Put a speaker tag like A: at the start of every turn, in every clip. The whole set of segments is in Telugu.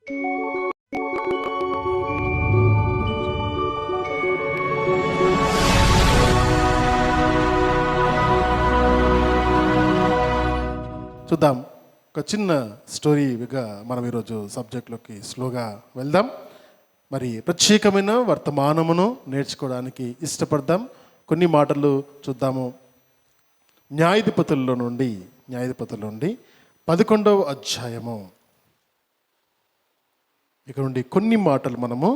A: చూద్దాం. ఒక చిన్న స్టోరీగా మనం ఈరోజు సబ్జెక్ట్లోకి స్లోగా వెళ్దాం. మరి ప్రత్యేకమైన వర్తమానమును నేర్చుకోవడానికి ఇష్టపడదాం. కొన్ని మాటలు చూద్దాము. న్యాయాధిపతుల నుండి 11వ అధ్యాయము ఇక్కడ నుండి కొన్ని మాటలు మనము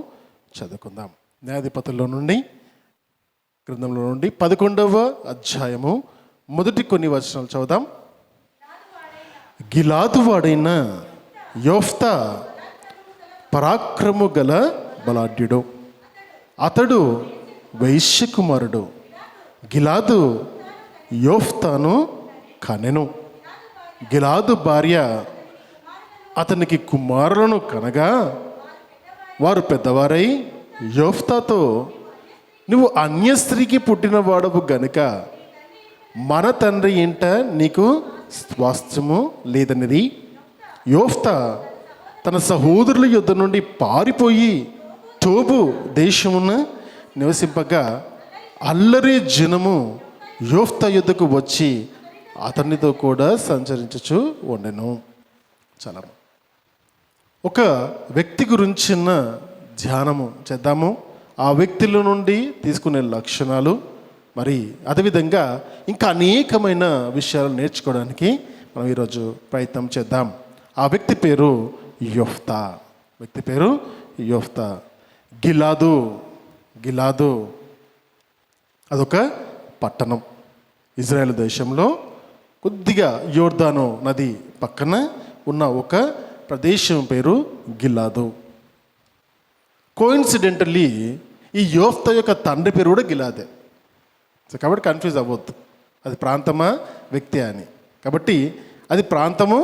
A: చదువుకుందాం. న్యాయాధిపతుల నుండి గ్రంథంలో నుండి 11వ అధ్యాయము మొదటి కొన్ని వచనాలు చదువుదాం. గిలాదు వాడైన యోఫ్తా పరాక్రము గల బలాఢ్యుడు, అతడు వైశ్య కుమారుడు. గిలాదు యోఫ్తాను కనెను. గిలాదు భార్య అతనికి కుమారులను కనగా వారు పెద్దవారై యోఫ్తాతో, నువ్వు అన్య స్త్రీకి పుట్టిన వాడవు గనుక మన తండ్రి ఇంట నీకు స్వాస్థ్యము లేదనిది. యోఫ్తా తన సహోదరుల యుద్ధ నుండి పారిపోయి టోబు దేశమున నివసింపగా అల్లరి జనము యోఫ్తా యుద్ధకు వచ్చి అతనితో కూడా సంచరించుచు ఉండెను. చాలా ఒక వ్యక్తి గురించిన ధ్యానము చేద్దాము. ఆ వ్యక్తుల నుండి తీసుకునే లక్షణాలు, మరి అదేవిధంగా ఇంకా అనేకమైన విషయాలు నేర్చుకోవడానికి మనం ఈరోజు ప్రయత్నం చేద్దాం. ఆ వ్యక్తి పేరు యోఫ్తా. గిలాదు అదొక పట్టణం ఇజ్రాయెల్ దేశంలో, కొద్దిగా యోర్దాను నది పక్కన ఉన్న ఒక ప్రదేశం పేరు గిలాదు. కోయిన్సిడెంటల్లీ ఈ యోఫ్తా యొక్క తండ్రి పేరు కూడా గిలాదే. సో కాబట్టి కన్ఫ్యూజ్ అవ్వద్దు, అది ప్రాంతమా వ్యక్తి అని. కాబట్టి అది ప్రాంతము,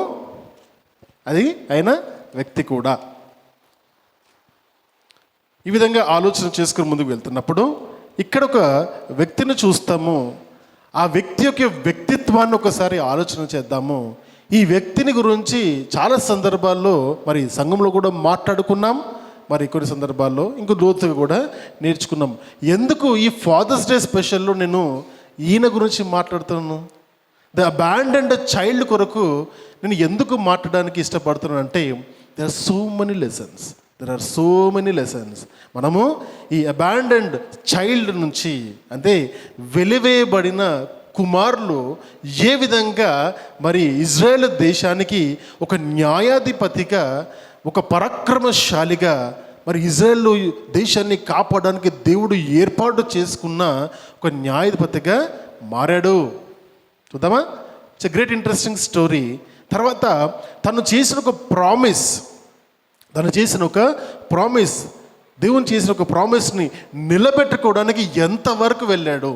A: అది అయిన వ్యక్తి కూడా. ఈ విధంగా ఆలోచన చేసుకుని ముందుకు వెళ్తున్నప్పుడు ఇక్కడ ఒక వ్యక్తిని చూస్తాము. ఆ వ్యక్తి యొక్క వ్యక్తిత్వాన్ని ఒకసారి ఆలోచన చేద్దాము. ఈ వ్యక్తిని గురించి చాలా సందర్భాల్లో మరి సంఘంలో కూడా మాట్లాడుకున్నాం, మరి కొన్ని సందర్భాల్లో ఇంకో లోతుగా కూడా నేర్చుకున్నాం. ఎందుకు ఈ ఫాదర్స్ డే స్పెషల్లో నేను ఈయన గురించి మాట్లాడుతున్నాను, ద అబాండన్డ్ చైల్డ్ కొరకు నేను ఎందుకు మాట్లాడడానికి ఇష్టపడుతున్నాను అంటే, there are so many lessons. మనము ఈ అబాండన్డ్ చైల్డ్ నుంచి, అంటే వెలివేయబడిన కుమారులు ఏ విధంగా మరి ఇజ్రాయెల్ దేశానికి ఒక న్యాయాధిపతిగా, ఒక పరాక్రమశాలిగా, మరి ఇజ్రాయెల్ దేశాన్ని కాపాడడానికి దేవుడు ఏర్పాటు చేసుకున్న ఒక న్యాయాధిపతిగా మారాడు. చూద్దామా? It's a great interesting story. తర్వాత తను చేసిన ఒక ప్రామిస్, దేవుని చేసిన ఒక ప్రామిస్ని నిలబెట్టుకోవడానికి ఎంతవరకు వెళ్ళాడు,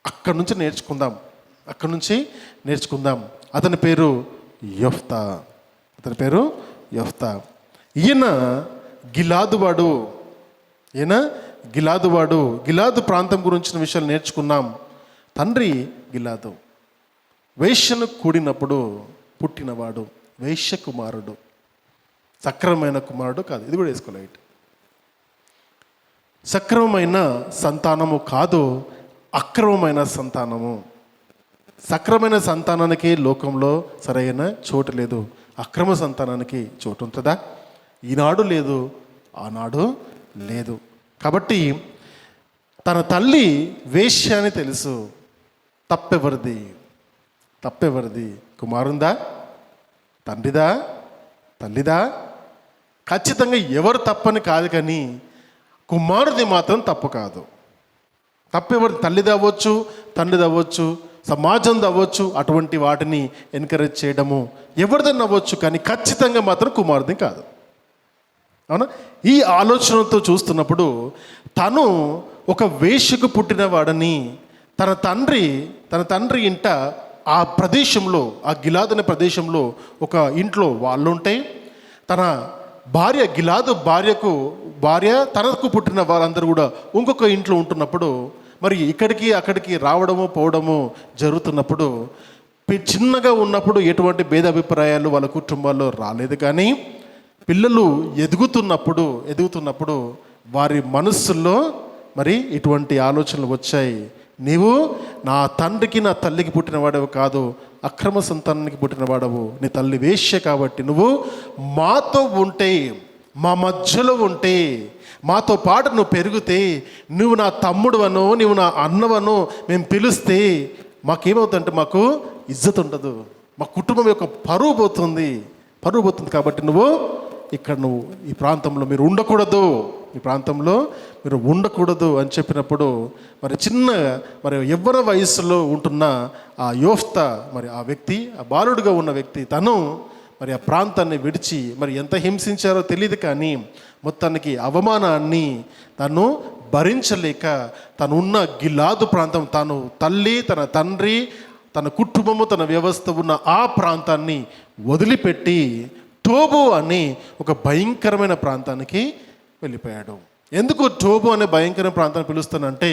A: అక్కడి నుంచి నేర్చుకుందాం. అతని పేరు యోఫ్తా. ఈయన గిలాదువాడు. గిలాదు ప్రాంతం గురించిన విషయాలు నేర్చుకున్నాం. తండ్రి గిలాదు, వైశ్యను కూడినప్పుడు పుట్టినవాడు, వైశ్య కుమారుడు. సక్రమమైన కుమారుడు కాదు, ఇది కూడా వేసుకోలేదు. సక్రమమైన సంతానము కాదు, అక్రమమైన సంతానము. సక్రమైన సంతానానికి లోకంలో సరైన చోటు లేదు, అక్రమ సంతానానికి చోటు ఉంటుందా? ఈనాడు లేదు, ఆనాడు లేదు. కాబట్టి తన తల్లి వేశ్య అని తెలుసు. తప్పెవరిది? కుమారుందా? తండ్రిదా? తల్లిదా? ఖచ్చితంగా ఎవరు తప్పని కాదు, కానీ కుమారుది మాత్రం తప్పు కాదు. తప్పెవరి? తల్లిది అవ్వచ్చు, తండ్రిది అవ్వచ్చు, సమాజం అవ్వచ్చు. అటువంటి వాటిని ఎంకరేజ్ చేయడము ఎవరిదన్నా అవ్వచ్చు, కానీ ఖచ్చితంగా మాత్రం కుమారుది కాదు. అవునా? ఈ ఆలోచనతో చూస్తున్నప్పుడు తను ఒక వేశ్యకు పుట్టినవాడని, తన తండ్రి ఇంట ఆ ప్రదేశంలో, ఆ గిలాదు అనే ప్రదేశంలో ఒక ఇంట్లో వాళ్ళు ఉంటే, తన భార్య గిలాదు భార్య తనకు పుట్టిన వాళ్ళందరూ కూడా ఇంకొక ఇంట్లో ఉంటున్నప్పుడు, మరి ఇక్కడికి అక్కడికి రావడము పోవడము జరుగుతున్నప్పుడు, చిన్నగా ఉన్నప్పుడు ఎటువంటి భేదాభిప్రాయాలు వాళ్ళ కుటుంబాల్లో రాలేదు. కానీ పిల్లలు ఎదుగుతున్నప్పుడు వారి మనస్సుల్లో మరి ఇటువంటి ఆలోచనలు వచ్చాయి. నీవు నా తండ్రికి నా తల్లికి పుట్టిన వాడవు కాదు, అక్రమ సంతానానికి పుట్టిన వాడవు, నీ తల్లి వేశ్య కాబట్టి నువ్వు మాతో ఉంటే, మా మధ్యలో ఉంటే, మాతో పాటు నువ్వు పెరిగితే, నువ్వు నా తమ్ముడువనో నువ్వు నా అన్నవనో మేము పిలిస్తే మాకేమవుతుందంటే మాకు ఇజ్జత్ ఉండదు, మా కుటుంబం యొక్క పరువు పోతుంది కాబట్టి నువ్వు ఈ ప్రాంతంలో మీరు ఉండకూడదు, ఈ ప్రాంతంలో మీరు ఉండకూడదు అని చెప్పినప్పుడు మరి మరి యవ్వన వయసులో ఉంటున్న ఆ యోఫ్తా, మరి ఆ వ్యక్తి, ఆ బాలుడిగా ఉన్న వ్యక్తి, తను మరి ఆ ప్రాంతాన్ని విడిచి మరి ఎంత హింసించారో తెలియదు, కానీ మొత్తానికి అవమానాన్ని తను భరించలేక తను ఉన్న గిలాదు ప్రాంతం, తను తల్లి, తన తండ్రి, తన కుటుంబము, తన వ్యవస్థ ఉన్న ఆ ప్రాంతాన్ని వదిలిపెట్టి టోబు అని ఒక భయంకరమైన ప్రాంతానికి వెళ్ళిపోయాడు. ఎందుకు టోబు అనే భయంకరమైన ప్రాంతాన్ని పిలుస్తానంటే,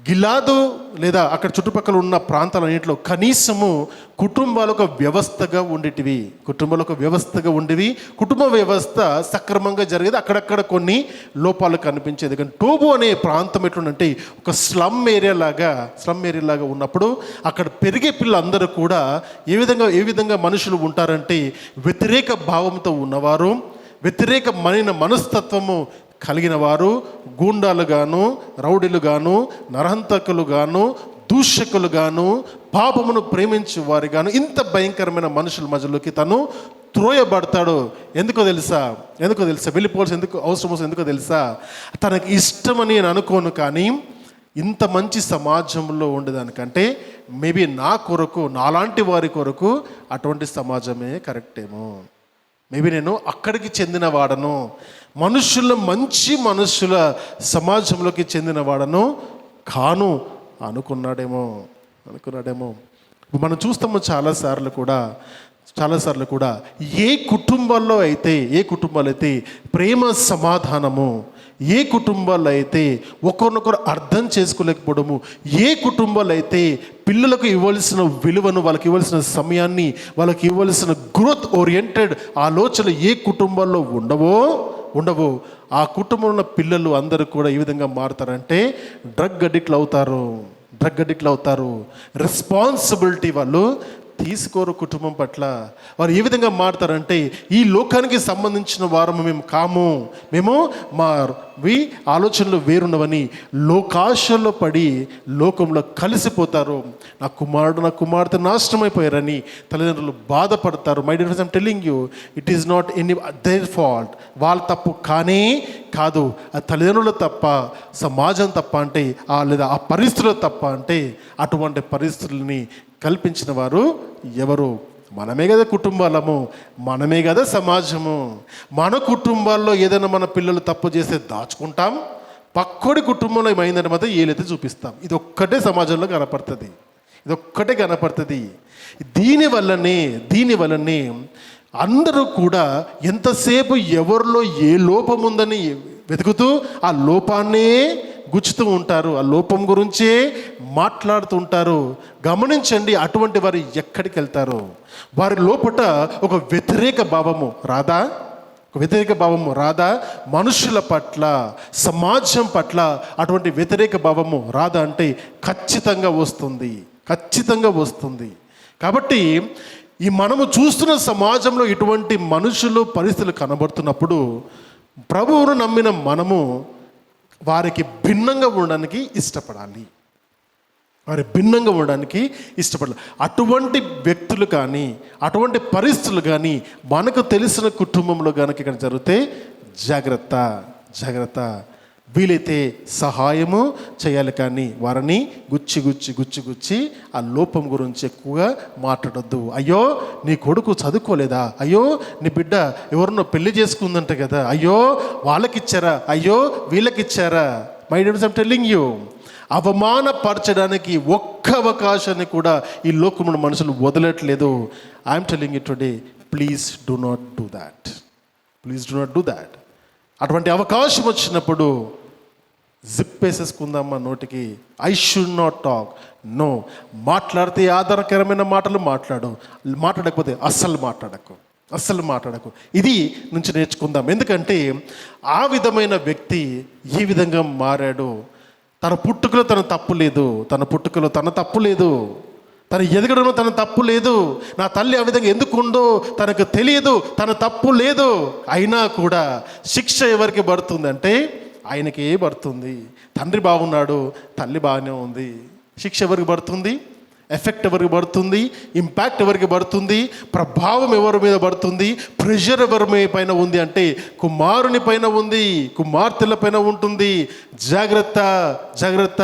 A: గిలాదు లేదా అక్కడ చుట్టుపక్కల ఉన్న ప్రాంతాలన్నింటిలో కనీసము కుటుంబాలు ఒక వ్యవస్థగా ఉండేటివి, కుటుంబ వ్యవస్థ సక్రమంగా జరిగేది. అక్కడక్కడ కొన్ని లోపాలు కనిపించేది. కానీ టోబు అనే ప్రాంతం ఎట్లుందంటే ఒక స్లమ్ ఏరియా లాగా ఉన్నప్పుడు అక్కడ పెరిగే పిల్లలందరూ కూడా ఏ విధంగా మనుషులు ఉంటారంటే వ్యతిరేక భావంతో ఉన్నవారు, వ్యతిరేకమైన మనస్తత్వము కలిగిన వారు, గూండాలుగాను, రౌడీలుగాను, నరహంతకులుగాను, దూషకులుగాను, పాపమును ప్రేమించే వారిగాను, ఇంత భయంకరమైన మనుషుల మధ్యలోకి తను త్రోయబడతాడు. ఎందుకో తెలుసా వెళ్ళిపోవాల్సి ఎందుకో తెలుసా, తనకి ఇష్టమని నేను అనుకోను, కానీ ఇంత మంచి సమాజంలో ఉండేదానికంటే మేబీ నాలాంటి వారి కొరకు అటువంటి సమాజమే కరెక్టేమో, మేబీ నేను అక్కడికి చెందిన వాడను, మంచి మనుషుల సమాజంలోకి చెందిన వాడను కాను అనుకున్నాడేమో. మనం చూస్తాము చాలాసార్లు కూడా ఏ కుటుంబాల్లో అయితే ప్రేమ సమాధానము, ఏ కుటుంబాల్లో అయితే ఒకరినొకరు అర్థం చేసుకోలేకపోవడము, ఏ కుటుంబాల్లో అయితే పిల్లలకు ఇవ్వాల్సిన విలువను, వాళ్ళకి ఇవ్వాల్సిన సమయాన్ని, వాళ్ళకి ఇవ్వాల్సిన గ్రోత్ ఓరియంటెడ్ ఆలోచనలు ఏ కుటుంబాల్లో ఉండవో ఆ కుటుంబంలో ఉన్న పిల్లలు అందరూ కూడా ఈ విధంగా మారుతారంటే డ్రగ్ అడిక్ట్లు అవుతారు. రెస్పాన్సిబిలిటీ వాళ్ళు తీసుకోరు కుటుంబం పట్ల. వారు ఏ విధంగా మారుతారంటే ఈ లోకానికి సంబంధించిన వారము మేము కాము, ఆలోచనలు వేరున్నవని లోకాశల్లో పడి లోకంలో కలిసిపోతారు. నా కుమార్తె నాశనం అయిపోయారని తల్లిదండ్రులు బాధపడతారు. My dear friends, I'm telling you, it is not any their fault. వాళ్ళ తప్పు కానే కాదు, ఆ తల్లిదండ్రుల తప్ప, సమాజం తప్ప అంటే లేదా ఆ పరిస్థితుల తప్ప అంటే అటువంటి పరిస్థితులని కల్పించిన వారు ఎవరు? మనమే కదా కుటుంబాలము, మనమే కదా సమాజము. మన కుటుంబాల్లో ఏదైనా మన పిల్లలు తప్పు చేస్తే దాచుకుంటాం, పక్కోడి కుటుంబంలో ఏమైందని మాత్రం ఏలైతే చూపిస్తాం. ఇది ఒక్కటే సమాజంలో కనపడుతుంది. దీనివల్లనే అందరూ కూడా ఎంతసేపు ఎవరిలో ఏ లోపం ఉందని వెతుకుతూ ఆ లోపాన్నే గుచ్చుతూ ఉంటారు, ఆ లోపం గురించే మాట్లాడుతూ ఉంటారు. గమనించండి, అటువంటి వారు ఎక్కడికి వెళ్తారో వారి లోపట ఒక వ్యతిరేక భావము రాదా? మనుషుల పట్ల, సమాజం పట్ల అటువంటి వ్యతిరేక భావము రాదా అంటే ఖచ్చితంగా వస్తుంది. కాబట్టి ఈ మనము చూస్తున్న సమాజంలో ఇటువంటి మనుషులు, పరిస్థితులు కనబడుతున్నప్పుడు ప్రభువును నమ్మిన మనము వారికి భిన్నంగా ఉండడానికి ఇష్టపడాలి. అటువంటి వ్యక్తులు కానీ, అటువంటి పరిస్థితులు కానీ మనకు తెలిసిన కుటుంబంలో కనుక ఇక్కడ జరిగితే జాగ్రత్త. వీలైతే సహాయము చేయాలి, కానీ వారిని గుచ్చి ఆ లోపం గురించి ఎక్కువగా మాట్లాడొద్దు. అయ్యో నీ కొడుకు చదువుకోలేదా, అయ్యో నీ బిడ్డ ఎవరినో పెళ్లి చేసుకుందంట కదా, అయ్యో వాళ్ళకిచ్చారా, అయ్యో వీళ్ళకిచ్చారా. My dear friends, I'm telling you, అవమానపరచడానికి ఒక్క అవకాశాన్ని కూడా ఈ లోకంలో మనుషులు వదలట్లేదు. I'm telling you today, please do not do that. అటువంటి అవకాశం వచ్చినప్పుడు జిప్ వేసేసుకుందామా నోటికి. ఐ షుడ్ నాట్ టాక్, మాట్లాడితే ఆధారకరమైన మాటలు మాట్లాడకపోతే అస్సలు మాట్లాడకు. అస్సలు మాట్లాడకు. ఇది నుంచి నేర్చుకుందాం. ఎందుకంటే ఆ విధమైన వ్యక్తి ఏ విధంగా మారాడు. తన పుట్టుకలో తన తప్పు లేదు, తన పుట్టుకలో తన తప్పు లేదు, తన ఎదగడంలో తన తప్పు లేదు. నా తల్లి ఆ విధంగా ఎందుకు ఉందో తనకు తెలియదు, తన తప్పు లేదు. అయినా కూడా శిక్ష ఎవరికి పడుతుంది అంటే ఆయనకే పడుతుంది. తండ్రి బాగున్నాడు, తల్లి బాగానే ఉంది. శిక్ష ఎవరికి పడుతుంది? ఎఫెక్ట్ ఎవరికి పడుతుంది? ఇంపాక్ట్ ఎవరికి పడుతుంది? ప్రభావం ఎవరి మీద పడుతుంది? ప్రెషర్ ఎవరి పైన ఉంది అంటే కుమారుని పైన ఉంది, కుమార్తెల పైన ఉంటుంది. జాగ్రత్త, జాగ్రత్త.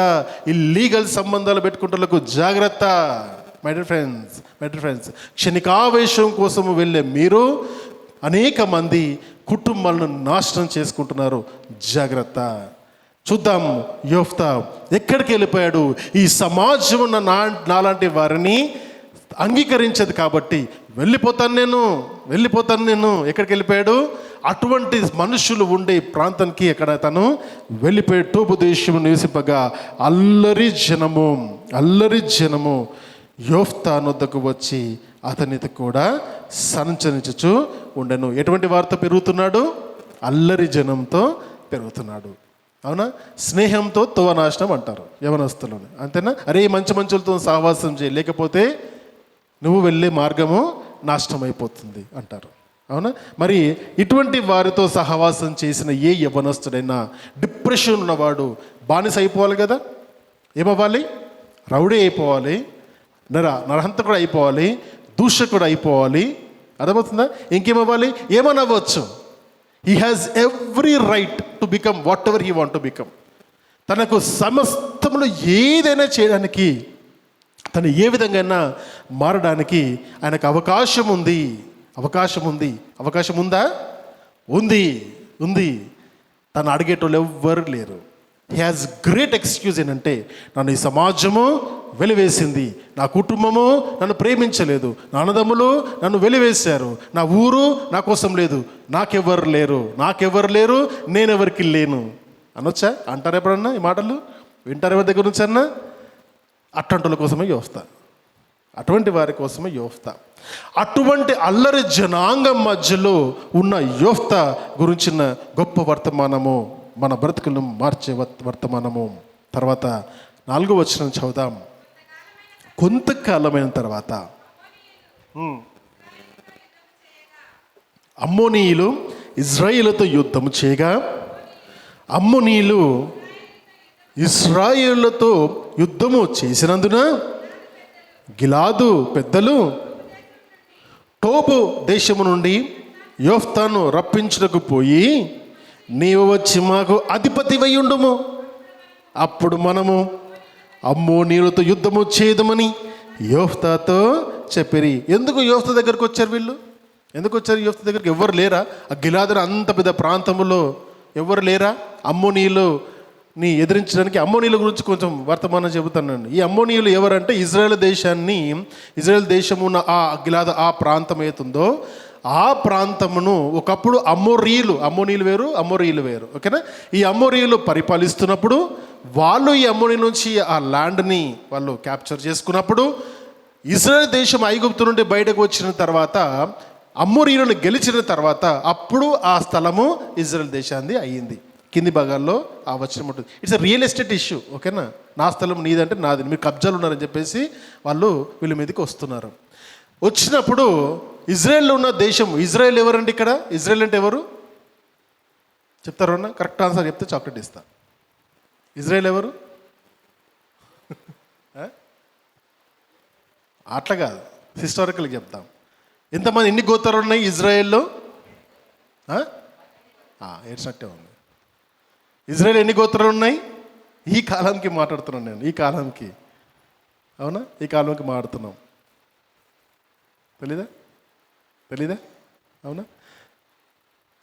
A: ఇల్లీగల్ సంబంధాలు పెట్టుకుంటలకు జాగ్రత్త. మై డియర్ ఫ్రెండ్స్, క్షణికావేశం కోసం వెళ్ళే మీరు అనేక మంది కుటుంబాలను నాశనం చేసుకుంటున్నారు. జాగ్రత్త. చూద్దాం, యోఫ్తా ఎక్కడికి వెళ్ళిపోయాడు? ఈ సమాజం నాలాంటి వారిని అంగీకరించదు కాబట్టి వెళ్ళిపోతాను నేను. ఎక్కడికి వెళ్ళిపోయాడు? అటువంటి మనుషులు ఉండే ప్రాంతానికి ఎక్కడ తను వెళ్ళిపోయాడు. టోబు దేశం నివసింపగా అల్లరి జనము యోఫ్తా నొద్దకు వచ్చి అతనితో కూడా సంచరించుచు ఉండెను. ఎటువంటి వారితో పెరుగుతున్నాడు? అల్లరి జనంతో పెరుగుతున్నాడు. అవునా? స్నేహంతో తోవనాశనం అంటారు యవనస్తులను, అంతేనా? అరే మంచులతో సహవాసం చేయి, లేకపోతే నువ్వు వెళ్ళే మార్గము నాశనం అయిపోతుంది అంటారు. అవునా? మరి ఇటువంటి వారితో సహవాసం చేసిన ఏ యవనస్తుడైనా డిప్రెషన్ ఉన్నవాడు బానిస అయిపోవాలి కదా. ఏమవ్వాలి? రౌడీ అయిపోవాలి, నరహంతకుడు అయిపోవాలి, దూషకుడు అయిపోవాలి. అర్థమవుతుందా? ఇంకేమవ్వాలి? ఏమనవ్వచ్చు. He has every right to become whatever he want to become. తనకు సమస్తములు ఏదైనా చేయడానికి, తను ఏ విధంగా మారడానికి ఆయనకు అవకాశం ఉంది. అవకాశం ఉందా? ఉంది. తను అడిగేటోళ్ళు ఎవ్వరు లేరు. హీ హ్యాస్ గ్రేట్ ఎక్స్క్యూజ్ ఏంటంటే, నన్ను ఈ సమాజము వెలివేసింది, నా కుటుంబము నన్ను ప్రేమించలేదు, నా అన్నదమ్ములు నన్ను వెలివేశారు, నా ఊరు నా కోసం లేదు, నాకెవ్వరు లేరు, నేనెవరికి లేను అనొచ్చా? అంటారు ఎప్పుడన్నా ఈ మాటలు? వింటారు ఎవరి దగ్గర నుంచి అన్నా? అట్లాంటి కోసమే యోఫ్తా, అటువంటి వారి కోసమే యోఫ్తా. అటువంటి అల్లరి జనాంగం మధ్యలో ఉన్న యోఫ్తా గురించిన గొప్ప వర్తమానము, మన బ్రతుకులను మార్చే వర్తమానము. తర్వాత 4వ వచనం చదువుదాం. కొంతకాలమైన తర్వాత అమ్మోనీయులు ఇజ్రాయేలుతో యుద్ధం చేయగా, అమ్మోనీయులు ఇజ్రాయేలుతో యుద్ధము చేసినందున గిలాదు పెద్దలు టోబు దేశము నుండి యోఫ్తాను రప్పించుటకు పోయి, నీవు వచ్చి మాకు అధిపతివై ఉండుము, అప్పుడు మనము అమ్మోనీయులతో యుద్ధము చేయదమని యోఫ్తాతో చెప్పిరి. ఎందుకు యోఫ్తా దగ్గరకు వచ్చారు వీళ్ళు? ఎందుకు వచ్చారు యోఫ్తా దగ్గరికి? ఎవ్వరు లేరా? ఆ గిలాదు అంత పెద్ద ప్రాంతంలో ఎవ్వరు లేరా అమ్మోనీయులని ఎదిరించడానికి? అమ్మోనీయుల గురించి కొంచెం వర్తమానం చెబుతానండి. ఈ అమ్మోనీయులు ఎవరంటే ఇజ్రాయెల్ దేశమున్న ఆ గిలాదు ఆ ప్రాంతం ఏతుందో ఆ ప్రాంతమును ఒకప్పుడు అమ్మోనీయులు వేరు, ఓకేనా? ఈ అమ్మోనీయులు పరిపాలిస్తున్నప్పుడు వాళ్ళు ఈ అమ్మోనీయుల నుంచి ఆ ల్యాండ్ని వాళ్ళు క్యాప్చర్ చేసుకున్నప్పుడు, ఇజ్రాయెల్ దేశం ఐగుప్తు నుండి బయటకు వచ్చిన తర్వాత, అమ్మోనీయులను గెలిచిన తర్వాత, అప్పుడు ఆ స్థలము ఇజ్రాయెల్ దేశాన్ని అయ్యింది. కింది భాగాల్లో ఆ వచనం ఉంటుంది. It's a real estate issue, ఓకేనా? నా స్థలం నీదంటే నాది, మీరు కబ్జాలు ఉన్నారని చెప్పేసి వాళ్ళు వీళ్ళ మీదకి వస్తున్నారు. వచ్చినప్పుడు ఇజ్రాయెల్లో ఉన్న దేశం, ఇజ్రాయెల్ ఎవరండి ఇక్కడ? ఇజ్రాయెల్ అంటే ఎవరు చెప్తారు అన్న? కరెక్ట్ ఆన్సర్ చెప్తే చాక్లెట్ ఇస్తా. ఇజ్రాయెల్ ఎవరు? అట్లా కాదు, హిస్టారికల్గా చెప్తాం. ఎన్ని గోత్రాలు ఉన్నాయి ఇజ్రాయెల్లో? ఏడ్చినట్టే ఉంది. ఇజ్రాయెల్ ఎన్ని గోత్రాలు ఉన్నాయి? ఈ కాలానికి మాట్లాడుతున్నాను నేను, ఈ కాలానికి. అవునా? ఈ కాలంకి మాట్లాడుతున్నాం. తెలీదా? అవునా?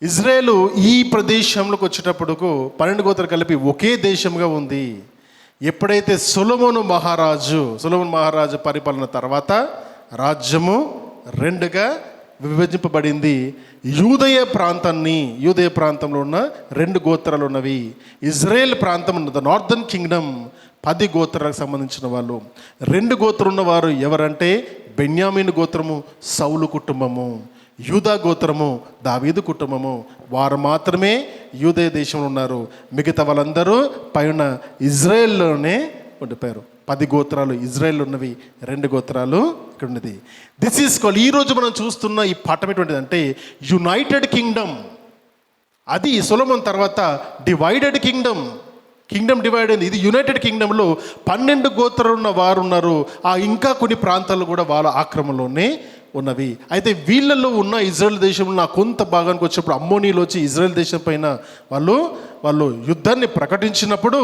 A: ఇజ్రాయేలు ఈ ప్రదేశంలోకి వచ్చేటప్పుడుకు 12 గోత్రాలు కలిపి ఒకే దేశంగా ఉంది. ఎప్పుడైతే సొలొమోను మహారాజు పరిపాలన తర్వాత రాజ్యము 2గా విభజింపబడింది. యూదయ ప్రాంతంలో ఉన్న 2 గోత్రాలు ఉన్నవి. ఇజ్రాయెల్ ప్రాంతం, ద నార్థన్ కింగ్డమ్ 10 గోత్రాలకు సంబంధించిన వాళ్ళు. 2 గోత్రం ఉన్నవారు ఎవరంటే బెన్యామీను గోత్రము, సౌలు కుటుంబము. యూదా గోత్రము, దావీదు కుటుంబము, వారు మాత్రమే యూదయ దేశంలో ఉన్నారు. మిగతా వాళ్ళందరూ పైన ఇజ్రాయెల్లోనే ఉండిపోయారు. 10 గోత్రాలు ఇజ్రాయెల్ ఉన్నవి, 2 గోత్రాలు ఇక్కడ ఉన్నది. దిస్ ఈజ్ కాల్డ్, ఈరోజు మనం చూస్తున్న ఈ పాఠం ఎటువంటిది అంటే యునైటెడ్ కింగ్డమ్. అది సొలొమోన్ తర్వాత డివైడెడ్ కింగ్డమ్. కింగ్డమ్ డివైడ్ అయింది. ఇది యునైటెడ్ కింగ్డమ్లో 12 గోత్రాలు ఉన్న వారు ఉన్నారు. ఇంకా కొన్ని ప్రాంతాలు కూడా వాళ్ళ ఆక్రమణలోనే ఉన్నవి. అయితే వీళ్ళల్లో ఉన్న ఇజ్రాయెల్ దేశంలో నా కొంత భాగానికి వచ్చినప్పుడు అమ్మోనీలు వచ్చి ఇజ్రాయెల్ దేశం పైన వాళ్ళు యుద్ధాన్ని ప్రకటించినప్పుడు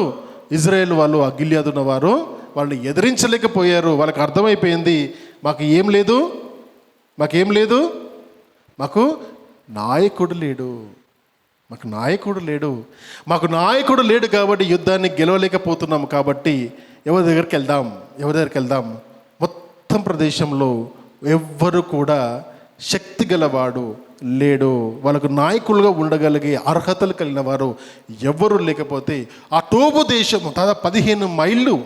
A: ఇజ్రాయెల్ వాళ్ళు, ఆ గిల్యాదు ఉన్న వారు వాళ్ళని ఎదిరించలేకపోయారు. వాళ్ళకి అర్థమైపోయింది, మాకు ఏం లేదు, మాకు నాయకుడు లేడు, మాకు నాయకుడు లేడు కాబట్టి యుద్ధాన్ని గెలవలేకపోతున్నాము. కాబట్టి ఎవరి దగ్గరికి వెళ్దాం? మొత్తం ప్రదేశంలో ఎవ్వరు కూడా శక్తి గలవాడు లేడు, వాళ్ళకు నాయకులుగా ఉండగలిగే అర్హతలు కలిగిన వారు ఎవరు లేకపోతే ఆ టోబు దేశము దాదాపు 15 మైళ్ళు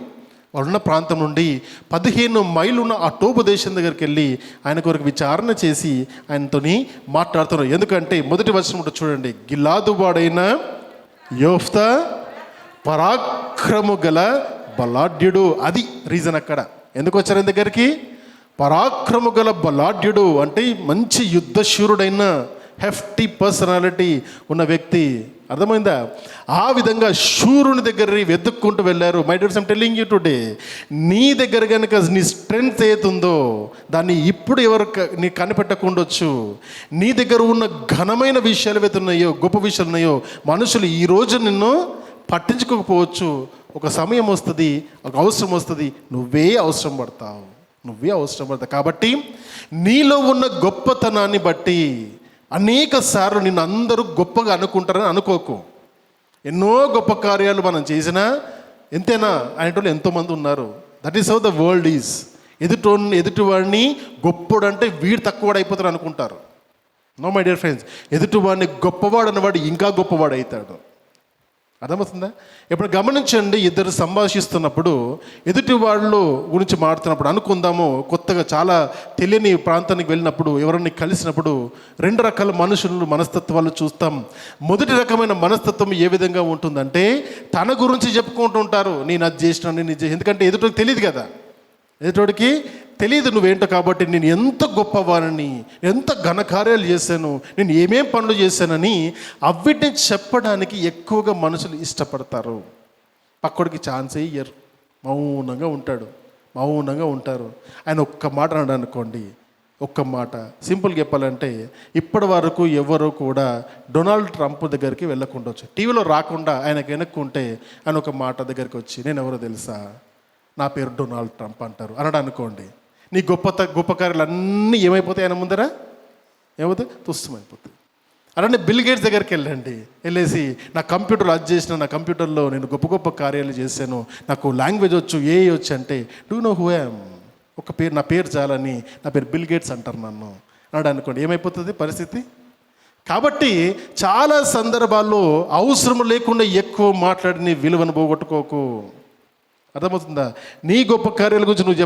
A: వాళ్ళున్న ప్రాంతం నుండి 15 మైళ్ళు ఉన్న ఆ టోబు దేశం దగ్గరికి వెళ్ళి ఆయన కొరకు విచారణ చేసి ఆయనతోని మాట్లాడుతున్నారు. ఎందుకంటే మొదటి వచనం చూడండి, గిలాదు వాడైన యోఫ్తా పరాక్రము గల బలాఢ్యుడు. అది రీజన్ అక్కడ ఎందుకు వచ్చారు ఆయన దగ్గరికి. పరాక్రము గల బలాఢ్యుడు అంటే మంచి యుద్ధశూరుడైన హెఫ్టీ పర్సనాలిటీ ఉన్న వ్యక్తి. అర్థమైందా? ఆ విధంగా శూరుని దగ్గర వెతుక్కుంటూ వెళ్ళారు. My dears, I'm telling you today, నీ దగ్గర కనుక నీ స్ట్రెంగ్త్ ఏతుందో దాన్ని ఇప్పుడు ఎవరు నీ కనిపెట్టకుండొచ్చు. నీ దగ్గర ఉన్న ఘనమైన విషయాలు ఏతున్నాయో, గొప్ప విషయాలు ఉన్నాయో, మనుషులు ఈరోజు నిన్ను పట్టించుకోకపోవచ్చు. ఒక సమయం వస్తుంది, ఒక అవసరం వస్తుంది, నువ్వే అవసరం పడతావు. కాబట్టి నీలో ఉన్న గొప్పతనాన్ని బట్టి అనేక సార్లు నిన్ను అందరూ గొప్పగా అనుకుంటారని అనుకోకు. ఎన్నో గొప్ప కార్యాలు మనం చేసినా ఎంతేనా అనేటోళ్ళు ఎంతోమంది ఉన్నారు. That is how the world is. ఎదుటివాడిని గొప్పవాడంటే వీడు తక్కువవాడు అయిపోతారు అనుకుంటారు. నో మై డియర్ ఫ్రెండ్స్, ఎదుటివాడిని గొప్పవాడు అన్నవాడు ఇంకా గొప్పవాడు అవుతాడు. అర్థమవుతుందా? ఇప్పుడు గమనించండి, ఇద్దరు సంభాషిస్తున్నప్పుడు ఎదుటి వాళ్ళు గురించి మాట్లాడుతున్నప్పుడు అనుకుందాము, కొత్తగా చాలా తెలియని ప్రాంతానికి వెళ్ళినప్పుడు ఎవరిని కలిసినప్పుడు 2 రకాల మనస్తత్వాలు చూస్తాం. మొదటి రకమైన మనస్తత్వం ఏ విధంగా ఉంటుందంటే తన గురించి చెప్పుకుంటూ ఉంటారు. నేను అది చేసిన, ఎందుకంటే ఎదుటికి తెలియదు కదా, ఎదుటికి తెలియదు నువ్వేంటో. కాబట్టి నేను ఎంత గొప్పవాడిని, ఎంత ఘనకార్యాలు చేశాను, నేను ఏమేం పనులు చేశానని అవిటిని చెప్పడానికి ఎక్కువగా మనుషులు ఇష్టపడతారు. పక్కడికి ఛాన్సే ఇయ్యరు, మౌనంగా ఉంటారు. ఆయన ఒక్క మాట అన్నాడు అనుకోండి, ఒక్క మాట సింపుల్గా చెప్పాలంటే ఇప్పటి వరకు ఎవరు కూడా డొనాల్డ్ ట్రంప్ దగ్గరికి వెళ్ళకుండా వచ్చి టీవీలో రాకుండా ఆయనకు వెనక్కుంటే ఆయన ఒక మాట దగ్గరికి వచ్చి నేను ఎవరో తెలుసా, నా పేరు డొనాల్డ్ ట్రంప్ అంటారు అన్నాడు అనుకోండి. నీ గొప్ప కార్యాలు అన్నీ ఏమైపోతాయి ఆయన ముందర, ఏమవుతాయి, తుస్సమైపోతాయి. అలానే బిల్ గేట్స్ దగ్గరికి వెళ్ళేసి నా కంప్యూటర్ అది చేసిన, నా కంప్యూటర్లో నేను గొప్ప కార్యాలు చేశాను, నాకు లాంగ్వేజ్ వచ్చు, ఏ వచ్చు అంటే డూ నో హూ ఐఎమ్, నా పేరు చాలని, నా పేరు బిల్ గేట్స్ అంటారు నన్ను అన్నాడు అనుకోండి, ఏమైపోతుంది పరిస్థితి. కాబట్టి చాలా సందర్భాల్లో అవసరం లేకుండా ఎక్కువ మాట్లాడి నీ విలువను పోగొట్టుకోకు. అర్థమవుతుందా? నీ గొప్ప కార్యాల గురించి నువ్వు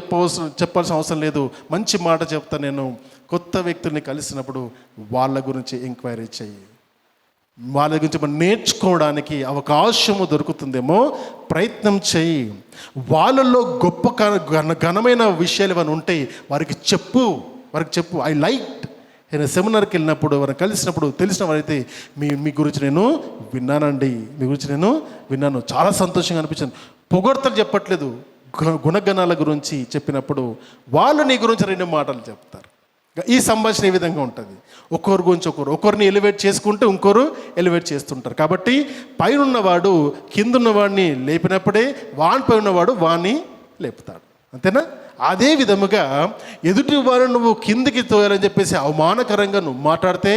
A: చెప్పాల్సిన అవసరం లేదు. మంచి మాట చెప్తా నేను. కొత్త వ్యక్తుల్ని కలిసినప్పుడు వాళ్ళ గురించి ఎంక్వైరీ చెయ్యి, వాళ్ళ గురించి మనం నేర్చుకోవడానికి అవకాశము దొరుకుతుందేమో ప్రయత్నం చెయ్యి. వాళ్ళల్లో గొప్ప ఘనమైన విషయాలు ఏమైనా ఉంటే వారికి చెప్పు. ఐ లైక్ నేను సెమినార్కి వెళ్ళినప్పుడు ఎవరైనా కలిసినప్పుడు తెలిసిన వారైతే మీ గురించి నేను విన్నాను, చాలా సంతోషంగా అనిపించింది. పొగడ్తలు చెప్పట్లేదు, గుణగణాల గురించి చెప్పినప్పుడు వాళ్ళు నీ గురించి 2 మాటలు చెప్తారు. ఈ సంభాషణ ఏ విధంగా ఉంటుంది, ఒకరి గురించి ఒకరిని ఎలివేట్ చేసుకుంటూ ఇంకొకరు ఎలివేట్ చేస్తుంటారు. కాబట్టి పైన ఉన్నవాడు కిందున్నవాడిని లేపినప్పుడే వానిపై ఉన్నవాడు వాణ్ణి లేపుతాడు. అంతేనా? అదే విధముగా ఎదుటి వారు నువ్వు కిందికి తోయాలని చెప్పేసి అవమానకరంగా నువ్వు మాట్లాడితే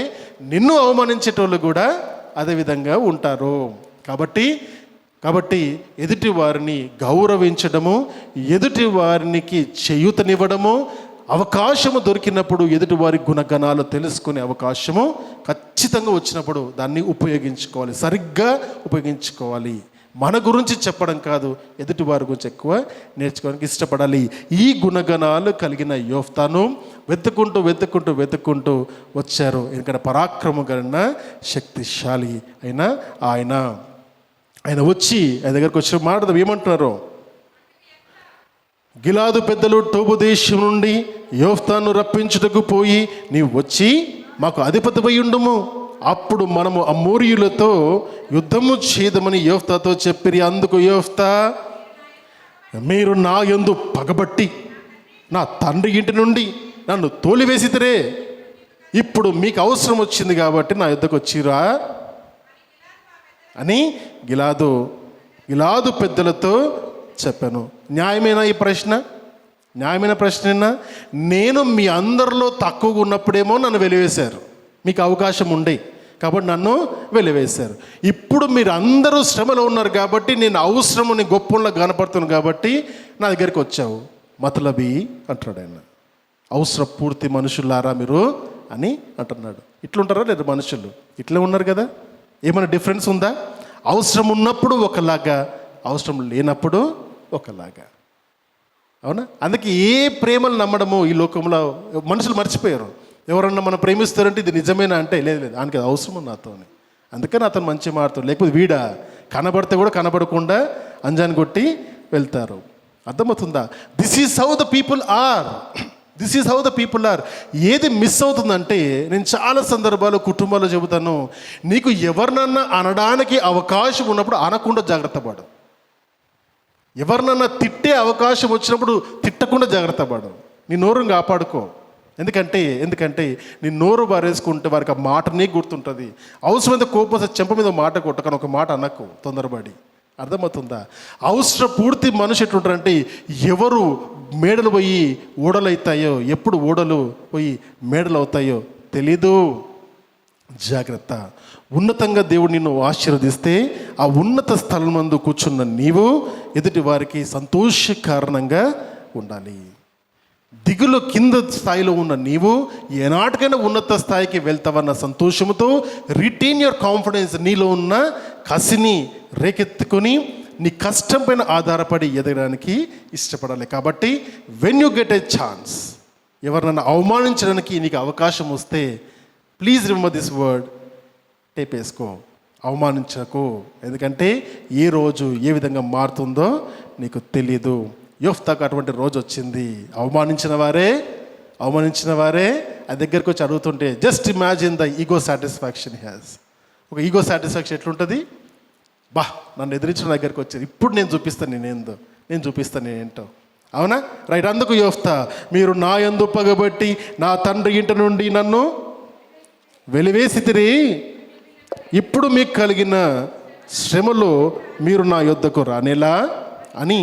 A: నిన్ను అవమానించేటోళ్ళు కూడా అదే విధంగా ఉంటారు. కాబట్టి ఎదుటి వారిని గౌరవించడము, ఎదుటి వారికి చేయూతనివ్వడము, అవకాశము దొరికినప్పుడు ఎదుటి వారి గుణగణాలు తెలుసుకునే అవకాశము ఖచ్చితంగా వచ్చినప్పుడు దాన్ని ఉపయోగించుకోవాలి, సరిగ్గా ఉపయోగించుకోవాలి. మన గురించి చెప్పడం కాదు, ఎదుటి వారి గురించి ఎక్కువ నేర్చుకోవడానికి ఇష్టపడాలి. ఈ గుణగణాలు కలిగిన యోఫ్తాను వెతుక్కుంటూ వచ్చారు. ఎందుకంటే పరాక్రమం కలిగిన శక్తిశాలి అయిన ఆయన వచ్చి ఆయన దగ్గరకు వచ్చి మాట్లాడదాం. ఏమంటున్నారు? గిలాదు పెద్దలు టోబు దేశం నుండి యోఫ్తాను రప్పించుటకు పోయి, నీవు వచ్చి మాకు అధిపతిపై ఉండుము, అప్పుడు మనము అమోరీయులతో యుద్ధము చేయదమని యోఫ్తాతో చెప్పిరి. అందుకు యోఫ్తా, మీరు నా యందు పగబట్టి నా తండ్రి ఇంటి నుండి నన్ను తోలివేసితరే, ఇప్పుడు మీకు అవసరం వచ్చింది కాబట్టి నా యుద్ధకు వచ్చిరా అని గిలాదు పెద్దలతో చెప్పాను. న్యాయమైన ఈ ప్రశ్న? న్యాయమైన ప్రశ్నేనా? నేను మీ అందరిలో తక్కువగా ఉన్నప్పుడేమో నన్ను వెలివేశారు, మీకు అవకాశం ఉండే కాబట్టి నన్ను వెలివేశారు. ఇప్పుడు మీరు అందరూ శ్రమలో ఉన్నారు కాబట్టి, నేను అవసరము నీ గొప్పలో కనపడుతున్నాను కాబట్టి నా దగ్గరికి వచ్చావు. మతలబీ అంటున్నాడు ఆయన. అవసర పూర్తి మనుషులారా మీరు అని అంటున్నాడు. ఇట్లుంటారా లేదా మనుషులు? ఇట్లే ఉన్నారు కదా. ఏమైనా డిఫరెన్స్ ఉందా? అవసరం ఉన్నప్పుడు ఒకలాగా, అవసరం లేనప్పుడు ఒకలాగా. అవునా? అందుకే ఏ ప్రేమలు నమ్మడము ఈ లోకంలో మనుషులు మర్చిపోయారు. ఎవరన్నా మనం ప్రేమిస్తారంటే ఇది నిజమేనా అంటే లేదు, ఆయనకి అది అవసరం నాతో అని, అందుకని అతను మంచి మారుతాడు. లేకపోతే వీడా కనబడితే కూడా కనబడకుండా అంజాన్ని కొట్టి వెళ్తారు. అర్థమవుతుందా? This is how the people are. ఏది మిస్ అవుతుందంటే, నేను చాలా సందర్భాలు కుటుంబాల్లో చెబుతాను, నీకు ఎవరినన్నా అనడానికి అవకాశం ఉన్నప్పుడు అనకుండా జాగ్రత్త పడు. ఎవరినన్నా తిట్టే అవకాశం వచ్చినప్పుడు తిట్టకుండా జాగ్రత్త పడు. నీ నోరుని కాపాడుకో. ఎందుకంటే నీ నోరు బారేసుకుంటే వారికి ఆ మాట నీకు గుర్తుంటుంది. అవసరమైతే కోపం వస్తే చెంప మీద మాట కొట్టకని ఒక మాట అనకు తొందరపడి. అర్థమవుతుందా? అవసర పూర్తి మనిషి ఎట్లుంటారంటే, ఎవరు మేడలు పోయి ఓడలు అవుతాయో, ఎప్పుడు ఓడలు పోయి మేడలు అవుతాయో తెలీదు. జాగ్రత్త. ఉన్నతంగా దేవుడు నిన్ను ఆశీర్వదిస్తే ఆ ఉన్నత స్థలం నందు కూర్చున్న నీవు ఎదుటి వారికి సంతోష కారణంగా ఉండాలి. దిగులు కింద స్థాయిలో ఉన్న నీవు ఏనాటికైనా ఉన్నత స్థాయికి వెళ్తావన్న సంతోషంతో రిటైన్ యువర్ కాన్ఫిడెన్స్. నీలో ఉన్న కసిని రేకెత్తుకొని నీ కష్టం పైన ఆధారపడి ఎదగడానికి ఇష్టపడాలి. కాబట్టి when you get a chance, ఎవరినైనా అవమానించడానికి నీకు అవకాశం వస్తే, please remember this word, tape వేసుకో, అవమానించకు. ఎందుకంటే ఏ రోజు ఏ విధంగా మారుతుందో నీకు తెలీదు. యోఫ్తాకు అటువంటి రోజు వచ్చింది. అవమానించిన వారే ఆ దగ్గరికి వచ్చి అడుగుతుంటే, just imagine the ego satisfaction has. ఒక ఈగో సాటిస్ఫాక్షన్ ఎట్లుంటుంది? నన్ను ఎదిరించిన దగ్గరికి వచ్చారు, ఇప్పుడు నేను చూపిస్తాను నేనేంటో. అవునా? రైట్. అందుకు యోఫ్తా, మీరు నా యందు పగబట్టి నా తండ్రి ఇంటి నుండి నన్ను వెలివేసితిరి, ఇప్పుడు మీకు కలిగిన శ్రమలో మీరు నా యొద్దకు రానేలా అని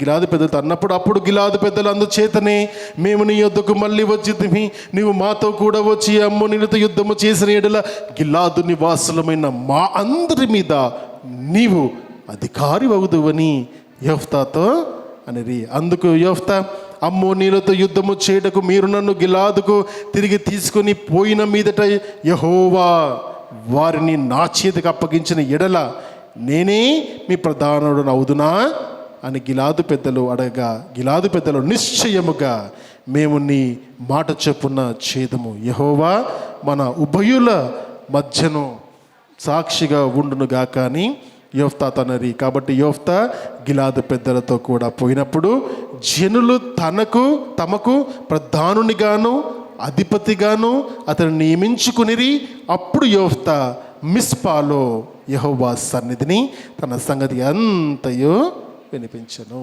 A: గిలాదు పెద్దలతో అన్నప్పుడు, అప్పుడు గిలాదు పెద్దలు అందుచేతనే మేము నీ యొద్దకు మళ్ళీ వచ్చితిమి, నీవు మాతో కూడా వచ్చి అమ్మోనీయులతో యుద్ధము చేసిన ఎడల గిలాదు నివాసులమైన మా అందరి మీద నీవు అధికారి అవుదువని యోఫ్తాతో అనిరి. అందుకు యోఫ్తా, అమ్మోనీయులతో యుద్ధము చేయటకు మీరు నన్ను గిలాదుకు తిరిగి తీసుకొని పోయిన మీదట యెహోవా వారిని నా చేతికి అప్పగించిన ఎడల నేనే మీ ప్రధానుడు అవుదునా అని గిలాదు పెద్దలు అడగగా, గిలాదు పెద్దలు నిశ్చయముగా మేము నీ మాట చొప్పున చేదము, యెహోవా మన ఉభయుల మధ్యను సాక్షిగా ఉండునుగా కానీ యోఫ్తా తనరి. కాబట్టి యోఫ్తా గిలాదు పెద్దలతో కూడా పోయినప్పుడు జనులు తమకు ప్రధానునిగాను అధిపతిగాను అతను నియమించుకునిరి. అప్పుడు యోఫ్తా మిస్పాలో యెహోవా సన్నిధిని తన సంగతి అంతయో వినిపించను.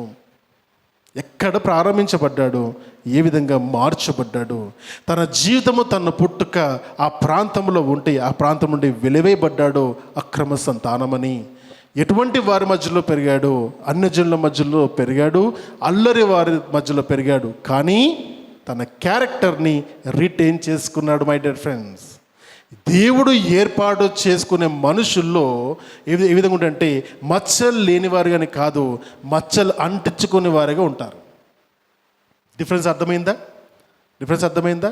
A: ఎక్కడ ప్రారంభించబడ్డాడు, ఏ విధంగా మార్చబడ్డాడు, తన జీవితము తన పుట్టుక ఆ ప్రాంతంలో ఉంటే ఆ ప్రాంతం నుండి వెలివేయబడ్డాడు అక్రమ సంతానమని. ఎటువంటి వారి మధ్యలో పెరిగాడు? అన్యజనుల మధ్యలో పెరిగాడు, అల్లరి వారి మధ్యలో పెరిగాడు, కానీ తన క్యారెక్టర్ని రిటైన్ చేసుకున్నాడు. మై డియర్ ఫ్రెండ్స్, దేవుడు ఏర్పాటు చేసుకునే మనుషుల్లో ఏ విధంగా ఉంటే మచ్చలు లేనివారుగాని కాదు, మచ్చలు అంటించుకునే వారిగా ఉంటారు. డిఫరెన్స్ అర్థమైందా?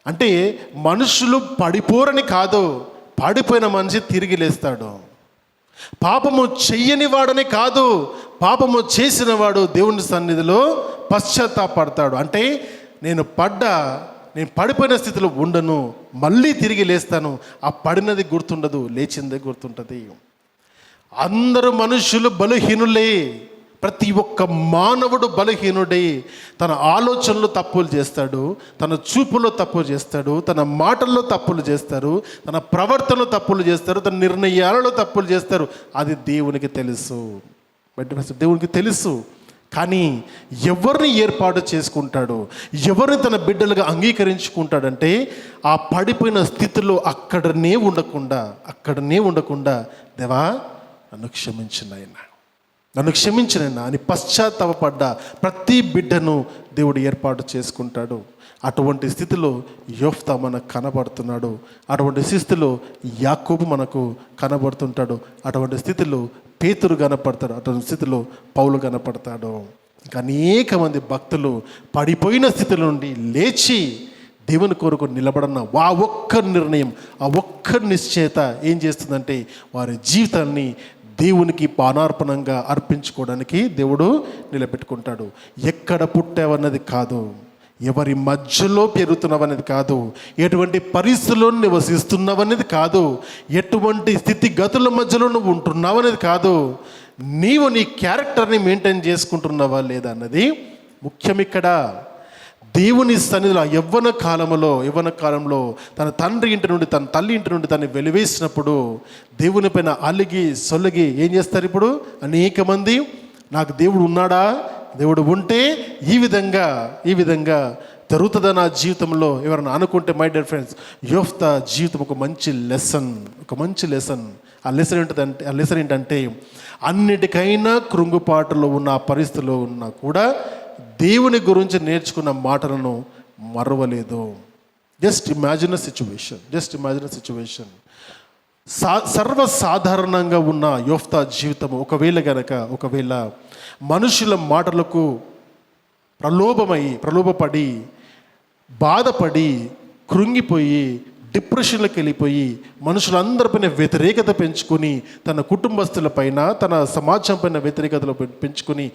A: అంటే మనుషులు పడిపోరని కాదు, పడిపోయిన మనిషి తిరిగి లేస్తాడు. పాపము చెయ్యని వాడని కాదు, పాపము చేసిన వాడు దేవుని సన్నిధిలో పశ్చాత్తాపడతాడు. అంటే నేను పడిపోయిన స్థితిలో ఉండను, మళ్ళీ తిరిగి లేస్తాను. ఆ పడినది గుర్తుండదు, లేచిందే గుర్తుంటుంది. అందరూ మనుషులు బలహీనులే. ప్రతి ఒక్క మానవుడు బలహీనుడై తన ఆలోచనలో తప్పులు చేస్తాడు, తన చూపులో తప్పులు చేస్తాడు, తన మాటల్లో తప్పులు చేస్తారు, తన ప్రవర్తనలో తప్పులు చేస్తారు, తన నిర్ణయాలలో తప్పులు చేస్తారు. అది దేవునికి తెలుసు. దేవునికి తెలుసు. కానీ ఎవరిని ఏర్పాటు చేసుకుంటాడు, ఎవరిని తన బిడ్డలుగా అంగీకరించుకుంటాడంటే ఆ పడిపోయిన స్థితిలో అక్కడనే ఉండకుండా దేవా నన్ను క్షమించినైనా అని పశ్చాత్తాపపడ్డ ప్రతి బిడ్డను దేవుడు ఏర్పాటు చేసుకుంటాడు. అటువంటి స్థితిలో యోఫ్తా మనకు కనబడుతున్నాడు. అటువంటి స్థితిలో యాకోబు మనకు కనబడుతుంటాడు. అటువంటి స్థితిలో పేతురు కనపడతాడు. అటువంటి స్థితిలో పౌలు కనపడతాడు. ఇంకా అనేక మంది భక్తులు పడిపోయిన స్థితిలో నుండి లేచి దేవుని కొరకు నిలబడన్న ఆ ఒక్క నిర్ణయం, ఆ ఒక్క నిశ్చయత ఏం చేస్తుందంటే వారి జీవితాన్ని దేవునికి పానార్పణంగా అర్పించుకోవడానికి దేవుడు నిలబెట్టుకుంటాడు. ఎక్కడ పుట్టావన్నది కాదు, ఎవరి మధ్యలో పెరుగుతున్నావనేది కాదు, ఎటువంటి పరిస్థితుల్లో నివసిస్తున్నావనేది కాదు, ఎటువంటి స్థితిగతుల మధ్యలో నువ్వు ఉంటున్నావనేది కాదు, నీవు నీ క్యారెక్టర్ని మెయింటైన్ చేసుకుంటున్నావా లేదా అన్నది ముఖ్యం. ఇక్కడ దేవుని సన్నిధిలో యవ్వన కాలంలో తన తండ్రి ఇంటి నుండి తన తల్లి ఇంటి నుండి తను వెలివేసినప్పుడు దేవుని పైన అలిగి సొలగి ఏం చేస్తారు? ఇప్పుడు అనేక మంది నాకు దేవుడు ఉన్నాడా, దేవుడు ఉంటే ఈ విధంగా జరుగుతుందా నా జీవితంలో ఎవరైనా అనుకుంటే, మై డియర్ ఫ్రెండ్స్, యోఫ్తా జీవితం ఒక మంచి లెసన్. ఆ లెసన్ ఏంటంటే అన్నిటికైనా కృంగుపాటులో ఉన్న ఆ పరిస్థితిలో ఉన్నా కూడా దేవుని గురించి నేర్చుకున్న మాటలను మరవలేదు. Just imagine a situation. సర్వసాధారణంగా ఉన్న యోఫ్తా జీవితం ఒకవేళ మనుషుల మాటలకు ప్రలోభపడి బాధపడి కృంగిపోయి డిప్రెషన్లోకి వెళ్ళిపోయి మనుషులందరిపైన వ్యతిరేకత పెంచుకొని తన కుటుంబస్తులపైన తన సమాజం పైన వ్యతిరేకతలు పెంచుకొని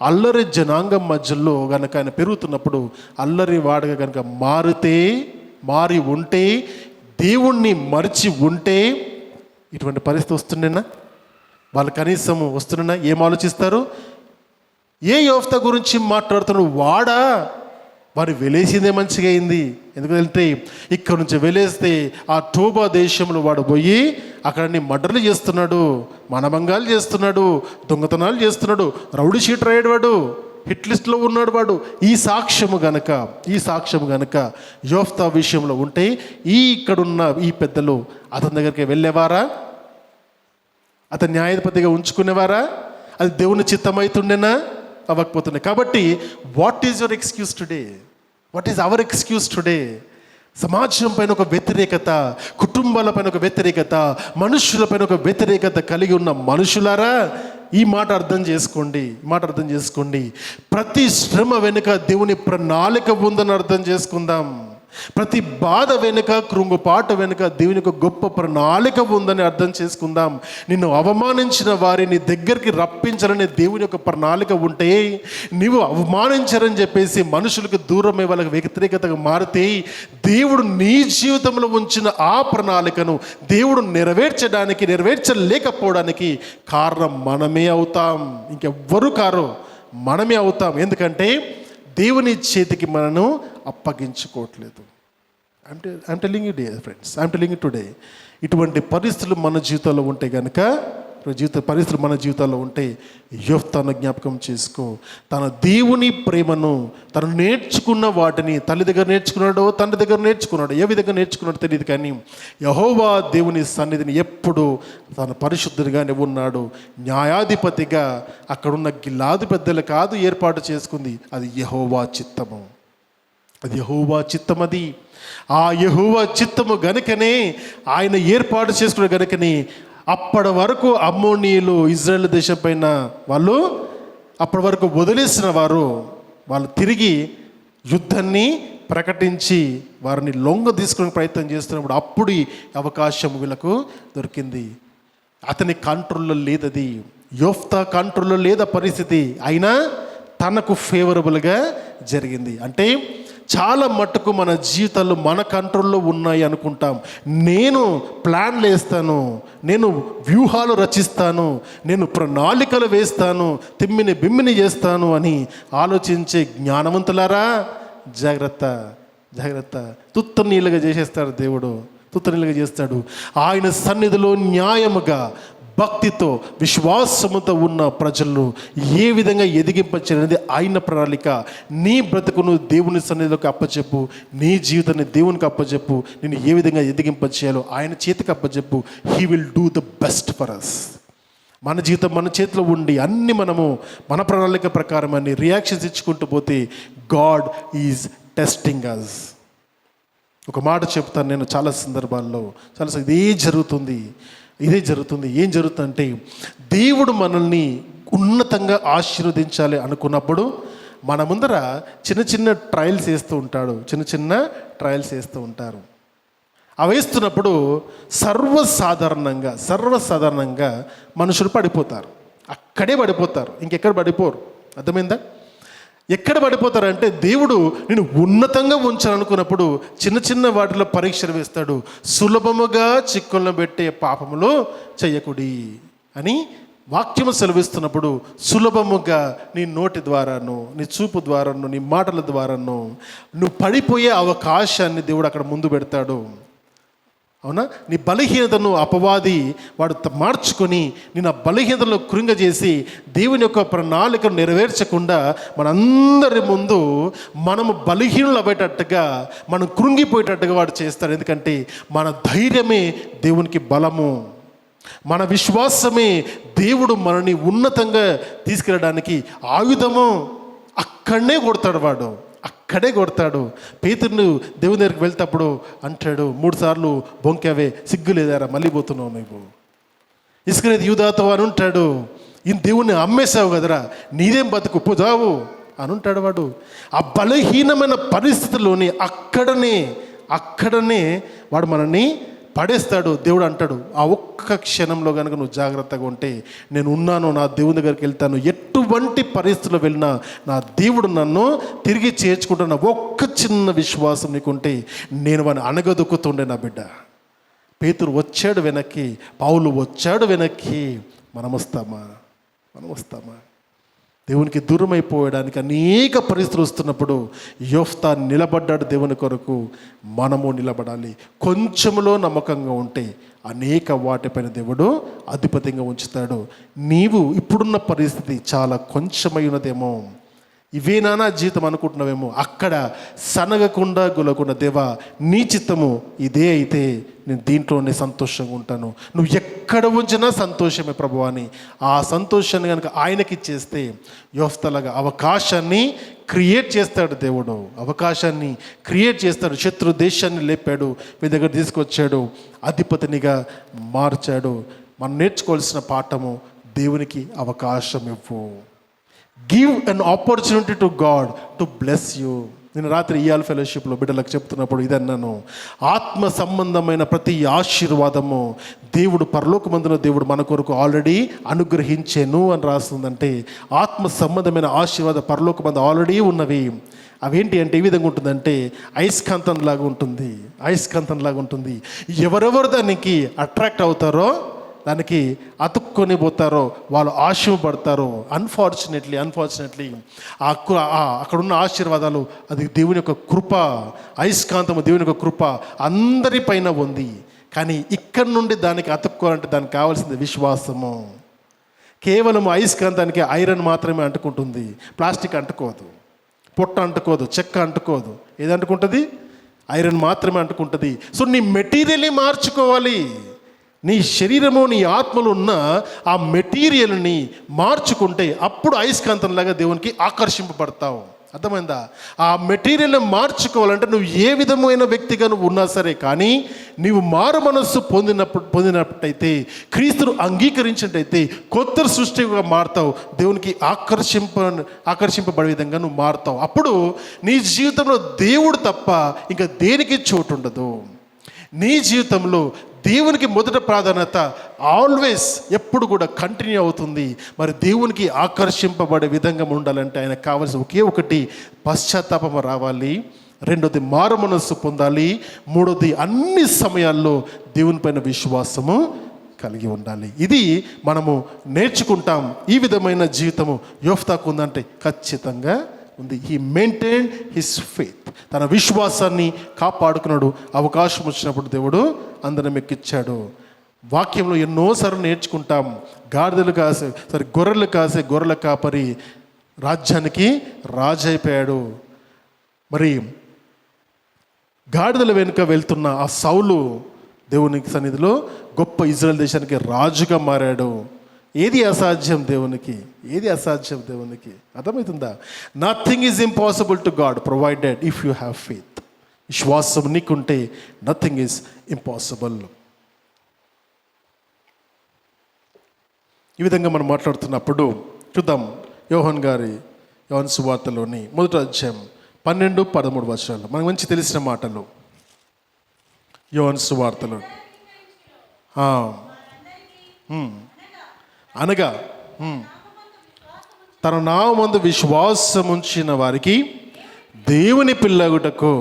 A: అల్లరి జనాంగం మధ్యలో కనుక ఆయన పెరుగుతున్నప్పుడు అల్లరి వాడగా కనుక మారి ఉంటే, దేవుణ్ణి మరిచి ఉంటే ఇటువంటి పరిస్థితి వస్తుండేనా? వాళ్ళు కనీసం వస్తున్నా ఏం ఆలోచిస్తారు? ఏ యోఫ్తా గురించి మాట్లాడుతున్నాడు? వారు వెలేసిందే మంచిగా అయింది. ఎందుకంటే ఇక్కడ నుంచి వెలేస్తే ఆ టోబా దేశంలో వాడు పోయి అక్కడ మర్డర్లు చేస్తున్నాడు, మానభంగాలు చేస్తున్నాడు, దొంగతనాలు చేస్తున్నాడు, రౌడీ షీటర్ అయ్యాడు, వాడు హిట్ లిస్ట్లో ఉన్నాడు వాడు. ఈ సాక్ష్యము గనక యోఫ్తా విషయంలో ఉంటే ఇక్కడున్న ఈ పెద్దలు అతని దగ్గరికి వెళ్ళేవారా? అతని న్యాయాధిపతిగా ఉంచుకునేవారా? అది దేవుని చిత్తమైతుండేనా? అవ్వకపోతుండే. కాబట్టి what is our excuse today? సమాజం పైన ఒక వ్యతిరేకత, కుటుంబాల పైన ఒక వ్యతిరేకత, మనుషుల పైన ఒక వ్యతిరేకత కలిగి ఉన్న మనుషులారా, ఈ మాట అర్థం చేసుకోండి. ప్రతి శ్రమ వెనుక దేవుని ప్రణాళిక ఉందని అర్థం చేసుకుందాం. ప్రతి బాధ వెనుక, కృంగుపాటు వెనుక దేవుని యొక్క గొప్ప ప్రణాళిక ఉందని అర్థం చేసుకుందాం. నిన్ను అవమానించిన వారిని దగ్గరికి రప్పించాలని దేవుని యొక్క ప్రణాళిక ఉంటే, నీవు అవమానించారని చెప్పేసి మనుషులకు దూరమే వాళ్ళకి వ్యతిరేకతగా మారితే, దేవుడు నీ జీవితంలో ఉంచిన ఆ ప్రణాళికను దేవుడు నెరవేర్చలేకపోవడానికి కారణం మనమే అవుతాం. ఇంకెవ్వరూ కారు, మనమే అవుతాం. ఎందుకంటే దేవుని చేతికి మనను అప్పగించుకోవట్లేదు. I'm telling you friends, I'm telling you today, ఇటువంటి పరిస్థితులు మన జీవితాల్లో ఉంటే కనుక మన జీవితాల్లో ఉంటే యోఫ్తాను జ్ఞాపకం చేసుకో. తన దేవుని ప్రేమను తను నేర్చుకున్న వాటిని తల్లి దగ్గర నేర్చుకున్నాడో, తండ్రి దగ్గర నేర్చుకున్నాడో, ఏ విధంగా నేర్చుకున్నాడో తెలియదు, కానీ యెహోవా దేవుని సన్నిధిని ఎప్పుడు తన పరిశుద్ధుడిగానే ఉన్నాడు. న్యాయాధిపతిగా అక్కడున్న గిలాదు పెద్దలు కాదు ఏర్పాటు చేసుకుంది, అది యెహోవా చిత్తము. ఆ యెహోవా చిత్తము గనుకనే ఆయన ఏర్పాటు చేసుకున్న గనుకనే అప్పటి వరకు అమ్మోనీయులు ఇజ్రాయెల్ దేశం పైన వాళ్ళు అప్పటి వరకు వదిలేసిన వాళ్ళు తిరిగి యుద్ధాన్ని ప్రకటించి వారిని లొంగ తీసుకునే ప్రయత్నం చేస్తున్నప్పుడు అప్పుడు అవకాశం వీళ్ళకు దొరికింది. అతని కంట్రోల్లో లేదది. యోఫ్తా కంట్రోల్లో లేదా పరిస్థితి, అయినా తనకు ఫేవరబుల్గా జరిగింది. అంటే చాలా మట్టుకు మన జీవితాలు మన కంట్రోల్లో ఉన్నాయి అనుకుంటాం. నేను ప్లాన్లు వేస్తాను, నేను వ్యూహాలు రచిస్తాను, నేను ప్రణాళికలు వేస్తాను, తిమ్మిని బిమ్మిని చేస్తాను అని ఆలోచించే జ్ఞానవంతులారా జాగ్రత్త, జాగ్రత్త. తుత్తనీలుగా చేసేస్తాడు దేవుడు, తుత్తనీలుగా చేస్తాడు. ఆయన సన్నిధిలో న్యాయముగా, భక్తితో, విశ్వాసముతో ఉన్న ప్రజలను ఏ విధంగా ఎదిగింపచేయాలనేది ఆయన ప్రణాళిక. నీ బ్రతుకును దేవుని సన్నిధిలోకి అప్పచెప్పు, నీ జీవితాన్ని దేవునికి అప్పచెప్పు. నేను ఏ విధంగా ఎదిగింపచేయాలో ఆయన చేతికి అప్పచెప్పు. He will do the best for us. మన జీవితం మన చేతిలో ఉండి అన్ని మనము మన ప్రణాళిక ప్రకారం అన్ని రియాక్షన్స్ ఇచ్చుకుంటూ పోతే గాడ్ ఈజ్ టెస్టింగ్ అస్. ఒక మాట చెప్తాను నేను, చాలా సందర్భాల్లో ఇదే జరుగుతుంది. ఏం జరుగుతుందంటే, దేవుడు మనల్ని ఉన్నతంగా ఆశీర్వదించాలి అనుకున్నప్పుడు మన ముందర చిన్న చిన్న ట్రయల్స్ వేస్తూ ఉంటారు. అవి వేస్తున్నప్పుడు సర్వసాధారణంగా మనుషులు పడిపోతారు. అక్కడే పడిపోతారు, ఇంకెక్కడ పడిపోరు. అర్థమైందా? ఎక్కడ పడిపోతారంటే, దేవుడు నేను ఉన్నతంగా ఉంచాలనుకున్నప్పుడు చిన్న చిన్న వాటిలో పరీక్షలు వేస్తాడు. సులభముగా చిక్కులను పెట్టే పాపములో చెయ్యకుడి అని వాక్యము సెలవిస్తున్నప్పుడు, సులభముగా నీ నోటి ద్వారాను, నీ చూపు ద్వారాను, నీ మాటల ద్వారాను నువ్వు పడిపోయే అవకాశాన్ని దేవుడు అక్కడ ముందు పెడతాడు. అవునా? నీ బలహీనతను అపవాది వాడు మార్చుకొని నేను ఆ బలహీనతలో కృంగజేసి దేవుని యొక్క ప్రణాళికను నెరవేర్చకుండా మనందరి ముందు మనము బలహీనులు అవ్వేటట్టుగా, మనం కృంగిపోయేటట్టుగా వాడు చేస్తాడు. ఎందుకంటే మన ధైర్యమే దేవునికి బలము, మన విశ్వాసమే దేవుడు మనని ఉన్నతంగా తీసుకెళ్ళడానికి ఆయుధము. అక్కడనే కొడతాడు. పేతురును దేవుని దగ్గరికి వెళ్తేప్పుడు అంటాడు, 3 సార్లు బొంకావే, సిగ్గు లేదారా, మళ్ళీ పోతున్నావు నువ్వు. ఇస్కరియోతు యూదాతో అని ఉంటాడు, ఈ దేవుణ్ణి అమ్మేశావు కదరా, నీదేం బతుకు పోదావు అని ఉంటాడు వాడు. ఆ బలహీనమైన పరిస్థితుల్లోని అక్కడనే వాడు మనల్ని పడేస్తాడు. దేవుడు అంటాడు, ఆ ఒక్క క్షణంలో కనుక నువ్వు జాగ్రత్తగా ఉంటే నేను ఉన్నాను, నా దేవుని దగ్గరికి వెళ్తాను, ఎటువంటి పరిస్థితుల్లో వెళ్ళినా నా దేవుడు నన్ను తిరిగి చేర్చుకుంటున్న ఒక్క చిన్న విశ్వాసం నీకుంటే నేను వాడిని అణగదొక్కుతుండే. నా బిడ్డ పేతురు వచ్చాడు వెనక్కి, పౌలు వచ్చాడు వెనక్కి. మనం వస్తామా? దేవునికి దూరం అయిపోయడానికి అనేక పరిస్థితులు వస్తున్నప్పుడు యోఫ్తా నిలబడ్డాడు దేవుని కొరకు. మనము నిలబడాలి. కొంచెంలో నమ్మకంగా ఉంటే అనేక వాటిపైన దేవుడు అధిపతిగా ఉంచుతాడు. నీవు ఇప్పుడున్న పరిస్థితి చాలా కొంచెమై ఉన్నదేమో, ఇవేనా జీవితం అనుకుంటున్నావేమో. అక్కడ సనగకుండా గులకుండా, దేవా నీ చిత్తము ఇదే అయితే నేను దీంట్లోనే సంతోషంగా ఉంటాను, నువ్వు ఎక్కడ ఉంచినా సంతోషమే ప్రభువా అని ఆ సంతోషాన్ని కనుక ఆయనకి ఇచ్చేస్తే యోఫ్తాలాగా అవకాశాన్ని క్రియేట్ చేస్తాడు దేవుడు. శత్రు దేశాన్ని లేపాడు, మీ దగ్గర తీసుకొచ్చాడు, అధిపతినిగా మార్చాడు. మనం నేర్చుకోవాల్సిన పాఠము, దేవునికి అవకాశం ఇవ్వు. Give an opportunity to God to bless you. నేను రాత్రి ఇయాల్ ఫెలోషిప్లో బిడ్డలకు చెప్తున్నప్పుడు ఇదన్నాను, ఆత్మ సంబంధమైన ప్రతి ఆశీర్వాదము దేవుడు పరలోకమందున దేవుడు మన కొరకు ఆల్రెడీ అనుగ్రహించెను అని రాస్తుందంటే, ఆత్మ సంబంధమైన ఆశీర్వాద పరలోకమందు ఆల్రెడీ ఉన్నవి. అవేంటి అంటే ఈ విధంగా ఉంటుందంటే అయస్కాంతం లాగా ఉంటుంది. ఎవరెవరు దానికి అట్రాక్ట్ అవుతారో, దానికి అతుక్కొని పోతారో వాళ్ళు ఆశీర్వపడతారో. అన్ఫార్చునేట్లీ అక్కడున్న ఆశీర్వాదాలు అది దేవుని యొక్క కృప, అయస్కాంతము దేవుని యొక్క కృప అందరిపైన ఉంది. కానీ ఇక్కడ నుండి దానికి అతుక్కోవాలంటే దానికి కావాల్సింది విశ్వాసము. కేవలం అయస్కాంతానికి ఐరన్ మాత్రమే అంటుకుంటుంది, ప్లాస్టిక్ అంటుకోదు, పొట్ట అంటుకోదు, చెక్క అంటుకోదు. ఏది అంటుకుంటుంది? ఐరన్ మాత్రమే అంటుకుంటుంది. సో నీ మెటీరియల్ని మార్చుకోవాలి. నీ శరీరము నీ ఆత్మలో ఉన్న ఆ మెటీరియల్ని మార్చుకుంటే అప్పుడు అయస్కాంతంలాగా దేవునికి ఆకర్షింపబడతావు. అర్థమైందా? ఆ మెటీరియల్ని మార్చుకోవాలంటే నువ్వు ఏ విధమైన వ్యక్తిగా నువ్వు ఉన్నా సరే, కానీ నీవు మారు మనస్సు పొందినట్టయితే, క్రీస్తును అంగీకరించినట్టయితే కొత్త సృష్టిగా మారుతావు. దేవునికి ఆకర్షింపబడే విధంగా నువ్వు మారుతావు. అప్పుడు నీ జీవితంలో దేవుడు తప్ప ఇంకా దేనికి చోటు ఉండదు. నీ జీవితంలో దేవునికి మొదట ప్రాధాన్యత ఆల్వేస్ ఎప్పుడు కూడా కంటిన్యూ అవుతుంది. మరి దేవునికి ఆకర్షింపబడే విధంగా ఉండాలంటే ఆయనకు కావాల్సిన ఒకే ఒకటి పశ్చాత్తాపం రావాలి, రెండోది మారు మనస్సు పొందాలి, మూడోది అన్ని సమయాల్లో దేవుని పైన విశ్వాసము కలిగి ఉండాలి. ఇది మనము నేర్చుకుంటాం. ఈ విధమైన జీవితము యోఫ్తాకు ఉందంటే ఖచ్చితంగా ఉంది. హీ మెయింటైన్ హిస్ ఫెయిత్, తన విశ్వాసాన్ని కాపాడుకున్నాడు. అవకాశం వచ్చినప్పుడు దేవుడు అందరం ఎక్కిచ్చాడు. వాక్యంలో ఎన్నోసార్లు నేర్చుకుంటాం. గొర్రెలు కాసే గొర్రెల కాపరి రాజ్యానికి రాజు అయిపోయాడు. మరి గాడిదల వెనుక వెళ్తున్న ఆ సౌలు దేవునికి సన్నిధిలో గొప్ప ఇజ్రాయెల్ దేశానికి రాజుగా మారాడు. ఏది అసాధ్యం దేవునికి? ఏది అసాధ్యం దేవునికి? అర్థమవుతుందా? Nothing is impossible to God provided if you have faith. విశ్వాసం నీకుంటే నథింగ్ ఈజ్ ఇంపాసిబుల్. ఈ విధంగా మనం మాట్లాడుతున్నప్పుడు చూద్దాం యోహాను సువార్తలోని 1వ అధ్యాయం 12-13 వచనాలు మనకు మంచి తెలిసిన మాటలు. యోహాను సువార్తలో అనగా తన నామమందు విశ్వాసం ఉంచిన వారికి దేవుని పిల్లగుటకు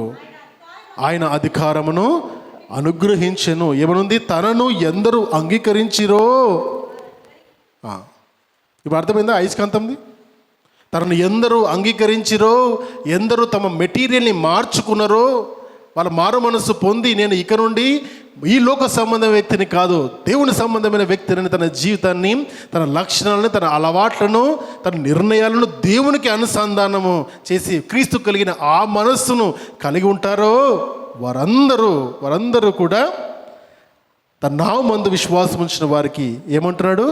A: ఆయన అధికారమును అనుగ్రహించెను. ఏమనుంది? తనను ఎందరూ అంగీకరించిరో. ఇప్పుడు అర్థమైందా అయస్కాంతంది? తనను ఎందరూ అంగీకరించిరో, ఎందరూ తమ మెటీరియల్ని మార్చుకున్నారో, వాళ్ళ మారు మనస్సు పొంది నేను ఇక నుండి ఈ లోక సంబంధమైన వ్యక్తిని కాదు, దేవుని సంబంధమైన వ్యక్తిని, తన జీవితాన్ని, తన లక్షణాలను, తన అలవాట్లను, తన నిర్ణయాలను దేవునికి అనుసంధానము చేసి క్రీస్తు కలిగిన ఆ మనస్సును కలిగి ఉంటారో వారందరూ కూడా తన నామందు విశ్వాసం ఉంచిన వారికి ఏమంటున్నాడు?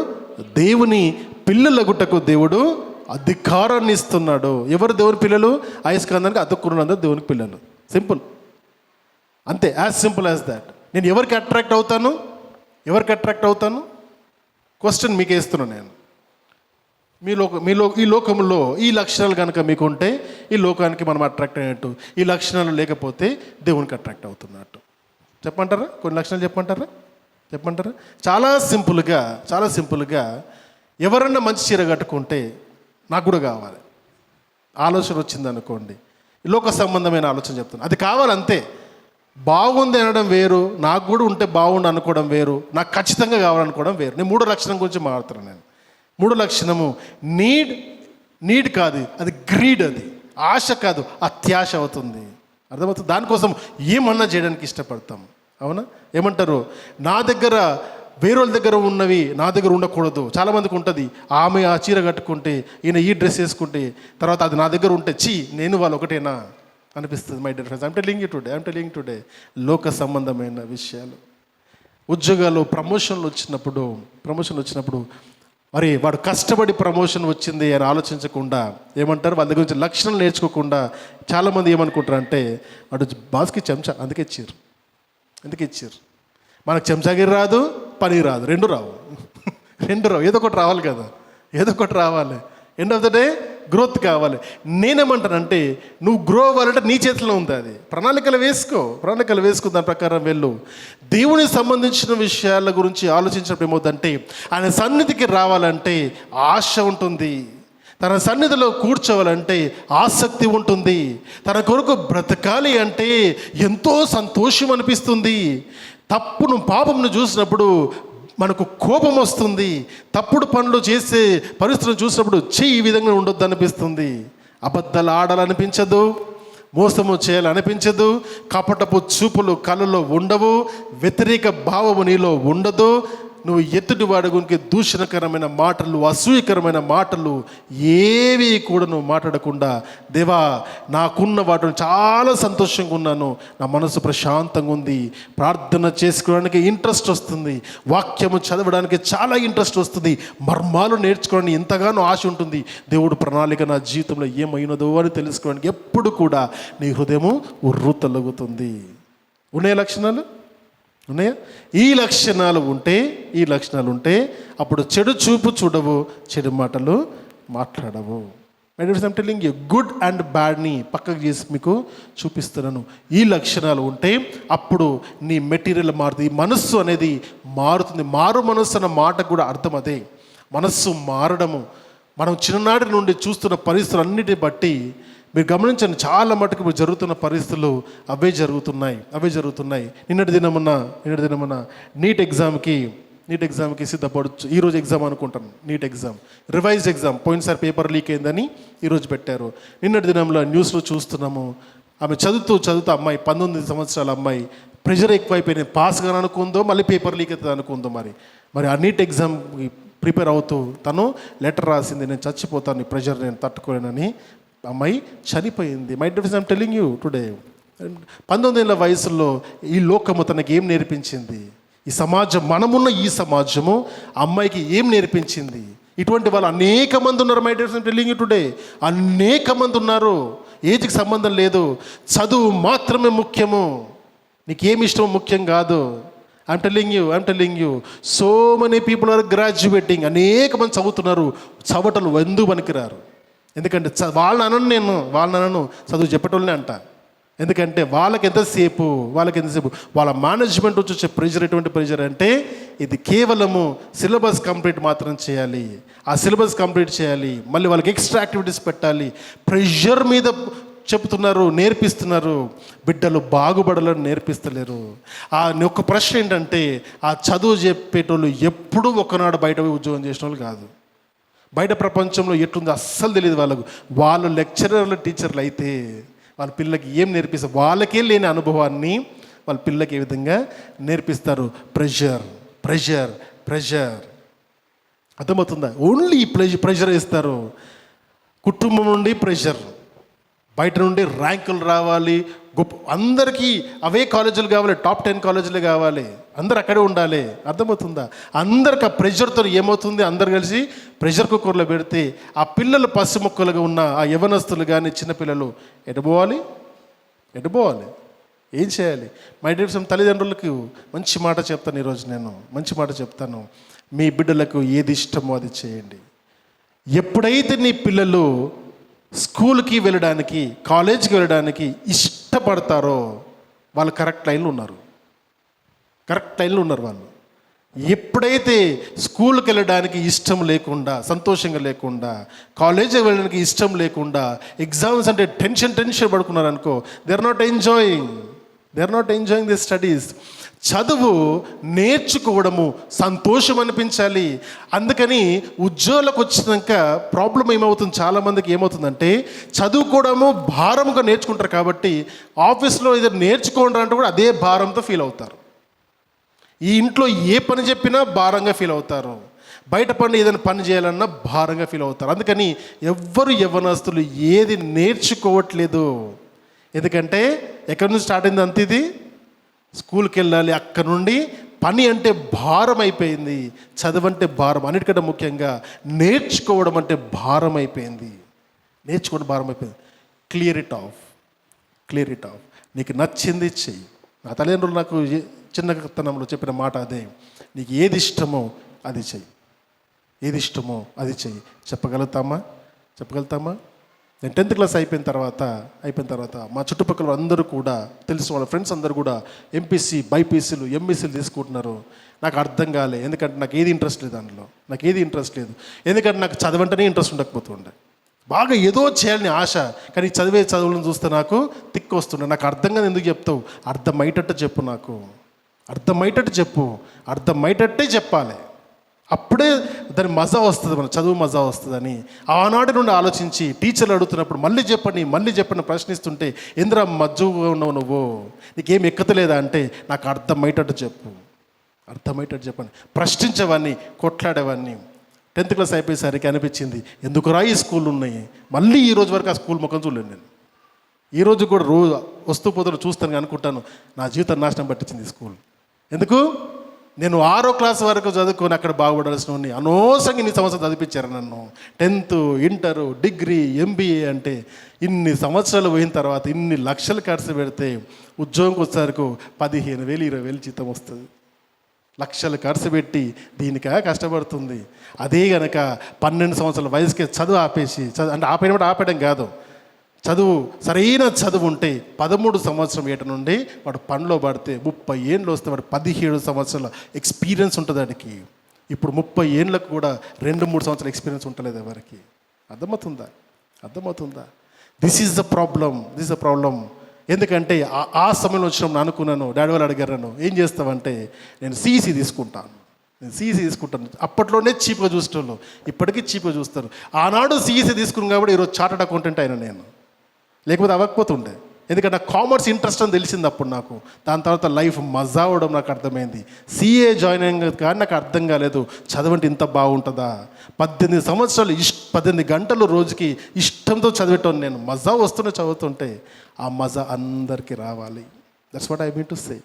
A: దేవుని పిల్లలగుటకు దేవుడు అధికారాన్ని ఇస్తున్నాడు. ఎవరు దేవుని పిల్లలు? అయస్కాందానికి అతుక్కున్నందరూ దేవునికి పిల్లలు. సింపుల్, అంతే, యాజ్ సింపుల్ యాజ్ దాట్. నేను ఎవరికి అట్రాక్ట్ అవుతాను? క్వశ్చన్ మీకు వేస్తున్నాను నేను. ఈ లోకంలో ఈ లక్షణాలు కనుక మీకు ఉంటే ఈ లోకానికి మనం అట్రాక్ట్ అయినట్టు, ఈ లక్షణాలు లేకపోతే దేవునికి అట్రాక్ట్ అవుతున్నట్టు. చెప్పంటారా? కొన్ని లక్షణాలు చెప్పంటారా? చాలా సింపుల్గా ఎవరన్నా మంచి చీర కట్టుకుంటే నాకు కూడా కావాలి ఆలోచన వచ్చిందనుకోండి, లోక సంబంధమైన ఆలోచన చెప్తాను, అది కావాలంతే. బాగుంది అనడం వేరు, నాకు కూడా ఉంటే బాగుండు అనుకోవడం వేరు, నాకు ఖచ్చితంగా కావాలనుకోవడం వేరు. నేను 3వ లక్షణం గురించి మాట్లాడుతున్నాను. నేను 3వ లక్షణము నీడ్ కాదు, అది గ్రీడ్, అది ఆశ కాదు, అత్యాశ అవుతుంది. అర్థమవుతుంది? దానికోసం ఏమన్నా చేయడానికి ఇష్టపడతాం. అవునా? ఏమంటారు? నా దగ్గర వేరేళ్ళ దగ్గర ఉన్నవి నా దగ్గర ఉండకూడదు. చాలామందికి ఉంటుంది, ఆమె ఆ చీర కట్టుకుంటే, ఈయన ఈ డ్రెస్ వేసుకుంటే, తర్వాత అది నా దగ్గర ఉంటే నేను వాళ్ళు ఒకటేనా అనిపిస్తుంది. My dear friends, I'm telling today లోక సంబంధమైన విషయాలు. ఉద్యోగాలు ప్రమోషన్లు వచ్చినప్పుడు మరి వాడు కష్టపడి ప్రమోషన్ వచ్చింది అని ఆలోచించకుండా ఏమంటారు, వాళ్ళ దగ్గర నుంచి లక్షణాలు నేర్చుకోకుండా చాలామంది ఏమనుకుంటారు అంటే వాడు బాస్కి చెంచా అందుకే ఇచ్చారు. మనకు చెంచాగిరి రాదు, పని రాదు, రెండు రావు. ఏదో ఒకటి రావాలి కదా, end of the day growth కావాలి. నేనేమంటానంటే నువ్వు గ్రో అవ్వాలంటే నీ చేతిలో ఉంది. అది ప్రణాళికలు వేసుకో, దాని ప్రకారం వెళ్ళు. దేవునికి సంబంధించిన విషయాల గురించి ఆలోచించినప్పుడు ఏమవుతుందంటే ఆయన సన్నిధికి రావాలంటే ఆశ ఉంటుంది, తన సన్నిధిలో కూర్చోవాలంటే ఆసక్తి ఉంటుంది, తన కొరకు బ్రతకాలి అంటే ఎంతో సంతోషం అనిపిస్తుంది. పాపమును చూసినప్పుడు మనకు కోపం వస్తుంది, తప్పుడు పనులు చేసే పరిస్థితులు చూసినప్పుడు ఈ విధంగా ఉండొద్దు అనిపిస్తుంది. అబద్ధాలు ఆడాలనిపించదు, మోసము చేయాలనిపించదు, కపటపు చూపులు కళ్ళలో ఉండవు, వ్యతిరేక భావము నీలో ఉండదు. నువ్వు ఎదుటి వాడి గురించి దూషణకరమైన మాటలు, అసూయకరమైన మాటలు ఏవి కూడా నువ్వు మాట్లాడకుండా, దేవా నాకున్న వాటిని చాలా సంతోషంగా ఉన్నాను, నా మనసు ప్రశాంతంగా ఉంది, ప్రార్థన చేసుకోవడానికి ఇంట్రెస్ట్ వస్తుంది, వాక్యము చదవడానికి చాలా ఇంట్రెస్ట్ వస్తుంది, మర్మాలు నేర్చుకోవడానికి ఎంతగానో ఆశ ఉంటుంది, దేవుడు ప్రణాళిక నా జీవితంలో ఏమైనదో అని తెలుసుకోవడానికి ఎప్పుడు కూడా నీ హృదయము ఉర్రూతలుగుతుంది. ఉన్నాయి లక్షణాలు ఉన్నాయా? ఈ లక్షణాలు ఉంటే అప్పుడు చెడు చూపు చూడవు, చెడు మాటలు మాట్లాడవు. My dear friends, I'm telling you, good and బ్యాడ్ని పక్కకు చేసి మీకు చూపిస్తున్నాను. ఈ లక్షణాలు ఉంటే అప్పుడు నీ మెటీరియల్ మారుతుంది, ఈ మనస్సు అనేది మారుతుంది. మారు మనస్సు అన్న మాటకు కూడా అర్థం అదే, మనస్సు మారడము. మనం చిన్ననాటి నుండి చూస్తున్న పరిస్థితులు అన్నిటిని బట్టి మీరు గమనించండి, చాలా మటుకు ఇప్పుడు జరుగుతున్న పరిస్థితులు అవే జరుగుతున్నాయి. నిన్నటి దినమున నీట్ ఎగ్జామ్కి సిద్ధపడచ్చు. ఈరోజు ఎగ్జామ్ అనుకుంటాను, నీట్ ఎగ్జామ్, రివైజ్డ్ ఎగ్జామ్. పోయినసారి పేపర్ లీక్ అయిందని ఈరోజు పెట్టారు. నిన్నటి దినంలో న్యూస్లో చూస్తున్నాము, ఆమె చదువుతూ అమ్మాయి, 19 సంవత్సరాల అమ్మాయి, ప్రెషర్ ఎక్కువైపోయింది, పాస్ కానీ అనుకుందో మళ్ళీ పేపర్ లీక్ అవుతుంది అనుకుందో. మరి ఆ నీట్ ఎగ్జామ్ ప్రిపేర్ అవుతూ తను లెటర్ రాసింది, నేను చచ్చిపోతాను, ఈ ప్రెషర్ నేను తట్టుకోలేనని. అమ్మాయి చనిపోయింది. My dear friends, I'm telling you today, 19 ఏళ్ళ వయసులో ఈ లోకము తనకి ఏం నేర్పించింది, ఈ సమాజం, మనమున్న ఈ సమాజము అమ్మాయికి ఏం నేర్పించింది? ఇటువంటి వాళ్ళు అనేక మంది ఉన్నారు. My dear friends, telling you today, అనేక మంది ఉన్నారు. ఏజ్కి సంబంధం లేదు, చదువు మాత్రమే ముఖ్యము, నీకేమి ఇష్టమో ముఖ్యం కాదు. I'm telling you so many people are graduating. అనేక మంది చదువుతున్నారు, చవటలు ఎందుకు పనికిరారు. ఎందుకంటే వాళ్ళను చదువు చెప్పటోళ్ళనే అంట. ఎందుకంటే వాళ్ళకి ఎంతసేపు వాళ్ళ మేనేజ్మెంట్ వచ్చే ప్రెషర్, ఎటువంటి ప్రెషర్ అంటే ఇది కేవలము సిలబస్ కంప్లీట్ మాత్రం చేయాలి, ఆ సిలబస్ కంప్లీట్ చేయాలి, మళ్ళీ వాళ్ళకి ఎక్స్ట్రా యాక్టివిటీస్ పెట్టాలి. ప్రెషర్ మీద చెప్తున్నారు, నేర్పిస్తున్నారు, బిడ్డలు బాగుపడాలని నేర్పిస్తలేరు. ఒక ప్రశ్న ఏంటంటే, ఆ చదువు చెప్పేటోళ్ళు ఎప్పుడూ ఒకనాడు బయట పోయి ఉద్యోగం చేసిన వాళ్ళు కాదు. బయట ప్రపంచంలో ఎట్లుందో అస్సలు తెలియదు వాళ్ళకు. వాళ్ళు లెక్చరర్లు, టీచర్లు అయితే వాళ్ళ పిల్లలకి ఏం నేర్పిస్తారు? వాళ్ళకే లేని అనుభవాన్ని వాళ్ళ పిల్లలకి ఏ విధంగా నేర్పిస్తారు? ప్రెషర్ అర్థమవుతుందా? ఓన్లీ ఈ ప్రెషర్ ఇస్తారు. కుటుంబం నుండి ప్రెషర్, బయట నుండి ర్యాంకులు రావాలి, గొప్ప, అందరికీ అవే కాలేజీలు కావాలి, టాప్ 10 కాలేజీలు కావాలి, అందరు అక్కడే ఉండాలి. అర్థమవుతుందా? అందరికి ఆ ప్రెషర్తో ఏమవుతుంది, అందరు కలిసి ప్రెషర్ కుక్కర్లో పెడితే ఆ పిల్లలు పసి మొక్కలుగా ఉన్న ఆ యవనస్తులు కానీ చిన్నపిల్లలు ఎటుపోవాలి? ఏం చేయాలి? మై డియర్ ఫ్రెండ్స్, తల్లిదండ్రులకు మంచి మాట చెప్తాను ఈరోజు. నేను మంచి మాట చెప్తాను, మీ బిడ్డలకు ఏది ఇష్టమో అది చేయండి. ఎప్పుడైతే నీ పిల్లలు స్కూల్కి వెళ్ళడానికి, కాలేజీకి వెళ్ళడానికి ఇష్టపడతారో వాళ్ళు కరెక్ట్ లైన్లో ఉన్నారు వాళ్ళు. ఎప్పుడైతే స్కూల్కి వెళ్ళడానికి ఇష్టం లేకుండా, సంతోషంగా లేకుండా, కాలేజీకి వెళ్ళడానికి ఇష్టం లేకుండా, ఎగ్జామ్స్ అంటే టెన్షన్ పడుకున్నారు అనుకో, they are not enjoying the studies. చదువు నేర్చుకోవడము సంతోషం అనిపించాలి. అందుకని ఉద్యోగాలకు వచ్చినాక ప్రాబ్లం ఏమవుతుంది, చాలామందికి ఏమవుతుందంటే, చదువుకోవడము భారంగా నేర్చుకుంటారు కాబట్టి ఆఫీస్లో ఏదైనా నేర్చుకోండి అంటే కూడా అదే భారంతో ఫీల్ అవుతారు. ఈ ఇంట్లో ఏ పని చెప్పినా భారంగా ఫీల్ అవుతారు, బయట పని ఏదైనా పని చేయాలన్నా భారంగా ఫీల్ అవుతారు. అందుకని ఎవ్వరు యవ్వనస్తులు ఏది నేర్చుకోవట్లేదు. ఎందుకంటే ఎక్కడి నుంచి స్టార్ట్ అయింది అంత, ఇది స్కూల్కి వెళ్ళాలి, అక్కడ నుండి పని అంటే భారం అయిపోయింది, చదువు అంటే భారం, అన్నిటికంటే ముఖ్యంగా నేర్చుకోవడం అంటే భారం అయిపోయింది. Clear it of. నీకు నచ్చింది చెయ్యి. నా తల్లిదండ్రులు నాకు చిన్నతనంలో చెప్పిన మాట అదే, నీకు ఏది ఇష్టమో అది చెయ్యి. చెప్పగలుగుతామా? నేను 10th క్లాస్ అయిపోయిన తర్వాత మా చుట్టుపక్కల అందరూ కూడా, తెలిసిన వాళ్ళ ఫ్రెండ్స్ అందరూ కూడా ఎంపీసీ, బైపీసీలు, ఎంఈసీలు తీసుకుంటున్నారు. నాకు అర్థం కాలే, ఎందుకంటే నాకు ఏది ఇంట్రెస్ట్ లేదు దానిలో. ఎందుకంటే నాకు చదవంటేనే ఇంట్రెస్ట్ ఉండకపోతుండే. బాగా ఏదో చేయాలని ఆశ, కానీ చదువులను చూస్తే నాకు తిక్కు వస్తుండే. నాకు అర్థం కాదు, ఎందుకు చెప్తావు? అర్థమయ్యేటట్టు చెప్పు, అర్థమయ్యేటట్టే చెప్పాలి. అప్పుడే దాని మజా వస్తుంది, మన చదువు మజా వస్తుందని ఆనాటి నుండి ఆలోచించి టీచర్లు అడుగుతున్నప్పుడు మళ్ళీ చెప్పండి ప్రశ్నిస్తుంటే, ఎందురా మజ్జుగా ఉన్నావు నువ్వు, నీకేం ఎక్కతలేదా అంటే, నాకు అర్థమయ్యేటట్టు చెప్పండి. ప్రశ్నించేవాడిని, కొట్లాడేవాడిని. 10th క్లాస్ అయిపోయేసరికి అనిపించింది, ఎందుకురా ఈ స్కూల్ ఉన్నాయి, మళ్ళీ ఈ రోజు వరకు ఆ స్కూల్ ముఖం చూడలేను నేను. ఈరోజు కూడా రోజు వస్తూ పోతూ చూస్తాను, అనుకుంటాను నా జీవితం నాశనం పట్టించింది ఈ స్కూల్. ఎందుకు? నేను 6వ క్లాస్ వరకు చదువుకొని అక్కడ బాగుపడాల్సిన అనవసరంగా ఇన్ని సంవత్సరాలు చదివించారు నన్ను. 10th, ఇంటరు, డిగ్రీ, ఎంబీఏ అంటే ఇన్ని సంవత్సరాలు పోయిన తర్వాత ఇన్ని లక్షలు ఖర్చు పెడితే ఉద్యోగంకి వచ్చేసరికి 15,000, 20,000 జీతం వస్తుంది. లక్షలు ఖర్చు పెట్టి దీనికా కష్టపడుతుంది. అదే గనక 12 సంవత్సరాల వయసుకే చదువు ఆపేసి అంటే ఆపేయడం కాదు, చదువు సరైన చదువు ఉంటే 13 సంవత్సరం ఏట నుండి వాడు పనిలో పడితే 30 ఏళ్ళు వస్తే వాడు 17 సంవత్సరాల ఎక్స్పీరియన్స్ ఉంటుంది వాడికి. ఇప్పుడు 30 ఏళ్ళకు కూడా 2-3 సంవత్సరాల ఎక్స్పీరియన్స్ ఉండలేదు ఎవరికి. అర్థమవుతుందా? This is the problem. ఎందుకంటే ఆ సమయంలో వచ్చినప్పుడు అనుకున్నాను, డాడీ వాళ్ళు అడిగారు, ఏం చేస్తావంటే నేను సిఈసి తీసుకుంటాను. అప్పట్లోనే చీప్గా చూసేటోళ్ళు, ఇప్పటికీ చీప్గా చూస్తారు. ఆనాడు సిఈసి తీసుకున్నాను కాబట్టి ఈరోజు చార్టర్డ్ అకౌంటెంట్ అయినా నేను, లేకపోతే అవ్వకపోతుండే. ఎందుకంటే నాకు కామర్స్ ఇంట్రెస్ట్ అని తెలిసింది అప్పుడు నాకు. దాని తర్వాత లైఫ్ మజా అవడం నాకు అర్థమైంది. సిఏ జాయిన్ అయ్యాక కానీ నాకు అర్థం కాలేదు చదవంటే ఇంత బాగుంటుందా. 18 సంవత్సరాలు 18 గంటలు రోజుకి ఇష్టంతో చదివేటోని నేను. మజా వస్తూనే చదువుతుంటే ఆ మజా అందరికీ రావాలి. That's what I mean to say.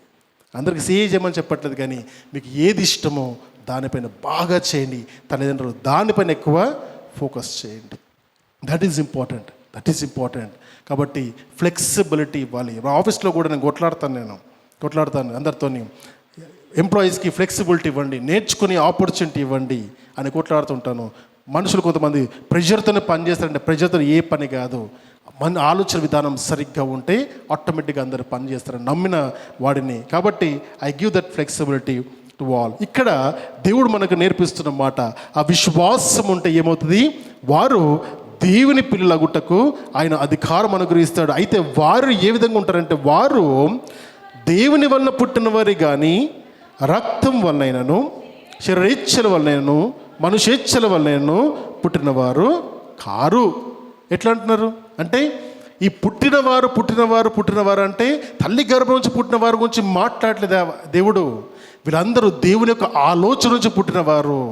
A: అందరికి సిఏ చేయమని చెప్పట్లేదు, కానీ మీకు ఏది ఇష్టమో దానిపైన బాగా చేయండి. తల్లిదండ్రులు దానిపైన ఎక్కువ ఫోకస్ చేయండి. That is important. కాబట్టి ఫ్లెక్సిబిలిటీ ఇవ్వాలి. ఆఫీస్లో కూడా నేను కొట్లాడతాను అందరితోని. ఎంప్లాయీస్కి ఫ్లెక్సిబిలిటీ ఇవ్వండి, నేర్చుకునే ఆపర్చునిటీ ఇవ్వండి అని కొట్లాడుతుంటాను. మనుషులు కొంతమంది ప్రెషర్తోనే పని చేస్తారంటే ప్రెషర్తో ఏ పని కాదు. మన ఆలోచన విధానం సరిగ్గా ఉంటే ఆటోమేటిక్గా అందరూ పని చేస్తారని నమ్మిన వాడిని. కాబట్టి I give that flexibility to all. ఇక్కడ దేవుడు మనకు నేర్పిస్తున్న మాట, ఆ విశ్వాసం ఉంటే ఏమవుతుంది, వారు దేవుని పిల్లలగుటకు ఆయన అధికారం అనుగ్రహిస్తాడు. అయితే వారు ఏ విధంగా ఉంటారంటే, వారు దేవుని వలన పుట్టిన వారి కానీ రక్తం వలనైనను శరీరేచ్ఛల వలనైనను మనుషేచ్ఛల వలనైనను పుట్టినవారు కారు. ఎట్లా అంటున్నారు అంటే, ఈ పుట్టినవారు అంటే తల్లి గర్భం నుంచి పుట్టిన వారి గురించి మాట్లాడలేదు దేవుడు. వీళ్ళందరూ దేవుని యొక్క ఆలోచన నుంచి పుట్టినవారు.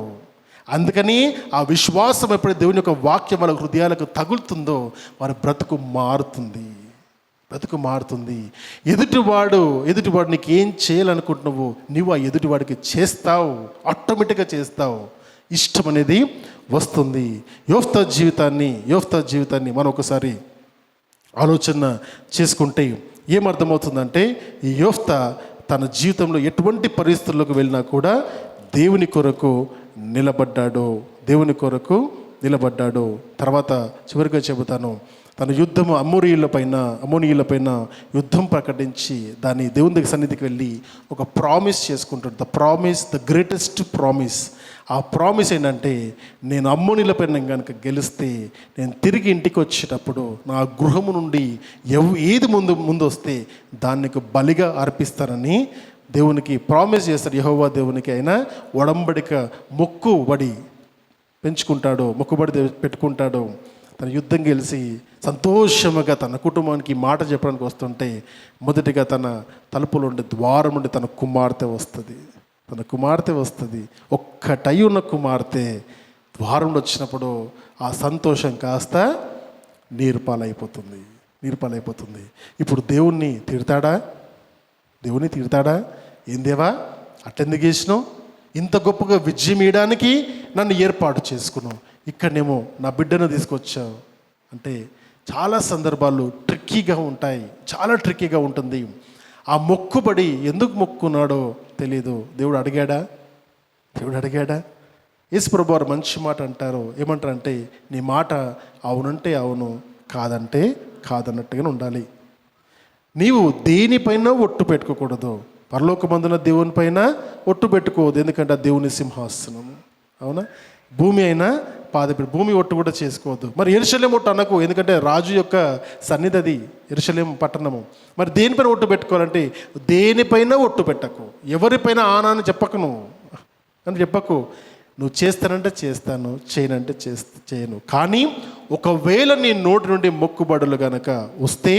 A: అందుకని ఆ విశ్వాసం ఎప్పుడైతే దేవుని యొక్క వాక్యం వాళ్ళ హృదయాలకు తగులుతుందో వారి బ్రతుకు మారుతుంది. ఎదుటివాడు నీకు ఏం చేయాలనుకుంటున్నావు, నువ్వు ఆ ఎదుటివాడికి చేస్తావు, ఆటోమేటిక్గా చేస్తావు. ఇష్టం అనేది వస్తుంది. యోఫ్తా జీవితాన్ని మనం ఒకసారి ఆలోచన చేసుకుంటే ఏమర్థమవుతుందంటే, ఈ యోఫ్తా తన జీవితంలో ఎటువంటి పరిస్థితుల్లోకి వెళ్ళినా కూడా దేవుని కొరకు నిలబడ్డాడు. తర్వాత చివరిగా చెబుతాను, తన యుద్ధము అమ్మోనీయుల పైన యుద్ధం ప్రకటించి దాన్ని దేవుని దగ్గర సన్నిధికి వెళ్ళి ఒక ప్రామిస్ చేసుకుంటాడు. The greatest promise. ఆ ప్రామిస్ ఏంటంటే, నేను అమ్మోనీయుల పైన కనుక గెలిస్తే నేను తిరిగి ఇంటికి వచ్చేటప్పుడు నా గృహము నుండి ఏది ముందు వస్తే దానికి బలిగా అర్పిస్తానని దేవునికి ప్రామిస్ చేస్తాడు. యెహోవా దేవునికి ఆయన ఒడంబడిక మొక్కుబడి పెట్టుకుంటాడు. తన యుద్ధం గెలిచి సంతోషముగా తన కుటుంబానికి మాట చెప్పడానికి వస్తుంటే, మొదటిగా తన తలుపులో ఉండే ద్వారం నుండి తన కుమార్తె వస్తుంది. ఒక్కటై ఉన్న కుమార్తె ద్వారంలో వచ్చినప్పుడు ఆ సంతోషం కాస్త నీరుపాలైపోతుంది. ఇప్పుడు దేవుణ్ణి తిడతాడా? ఏం దేవా అట్టెందుకు చేసినావు? ఇంత గొప్పగా విజయం ఇవ్వడానికి నన్ను ఏర్పాటు చేసుకున్నావు, ఇక్కడనేమో నా బిడ్డను తీసుకొచ్చావు అంటే చాలా సందర్భాలు చాలా ట్రిక్కీగా ఉంటుంది. ఆ మొక్కుబడి ఎందుకు మొక్కున్నాడో తెలియదు. దేవుడు అడిగాడా? యేసుప్రభువు వారు మంచి మాట అంటారు. ఏమంటారంటే, నీ మాట అవునంటే అవును, కాదంటే కాదన్నట్టుగానే ఉండాలి. నీవు దేనిపైన ఒట్టు పెట్టుకోకూడదు. పరలోకమందున దేవుని పైన ఒట్టు పెట్టుకోవద్దు, ఎందుకంటే దేవుని సింహాసనం. అవునా? భూమి అయినా భూమి ఒట్టు కూడా చేసుకోవద్దు. మరి యెరూషలేము ఒట్టు అనకు, ఎందుకంటే రాజు యొక్క సన్నిధి అది యెరూషలేము పట్టణము. మరి దేనిపైన ఒట్టు పెట్టుకోవాలంటే దేనిపైన ఒట్టు పెట్టకు, ఎవరిపైన ఆనాన్ని చెప్పకు. నువ్వు చేస్తానంటే చేస్తాను, చేయనంటే చేయను. కానీ ఒకవేళ నీ నోటి నుండి మొక్కుబడులు కనుక వస్తే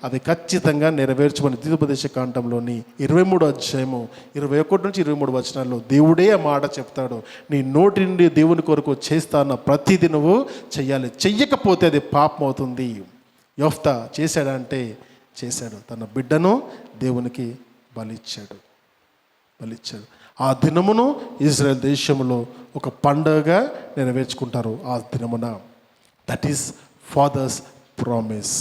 A: అవి ఖచ్చితంగా నెరవేర్చమని ద్వితీయోపదేశ కాండంలోని 23వ అధ్యాయము 21 నుంచి 23 వచనాల్లో దేవుడే ఆ మాట చెప్తాడు. నీ నోటి నుండి దేవుని కొరకు చేస్తాన్న ప్రతిదీ నువ్వు చెయ్యాలి. చెయ్యకపోతే అది పాపం అవుతుంది. యోఫ్తా చేశాడంటే చేశాడు. తన బిడ్డను దేవునికి బలిచ్చాడు. ఆ దినమును ఇజ్రాయెల్ దేశంలో ఒక పండుగగా నెరవేర్చుకుంటారు. ఆ దినమున that is father's promise.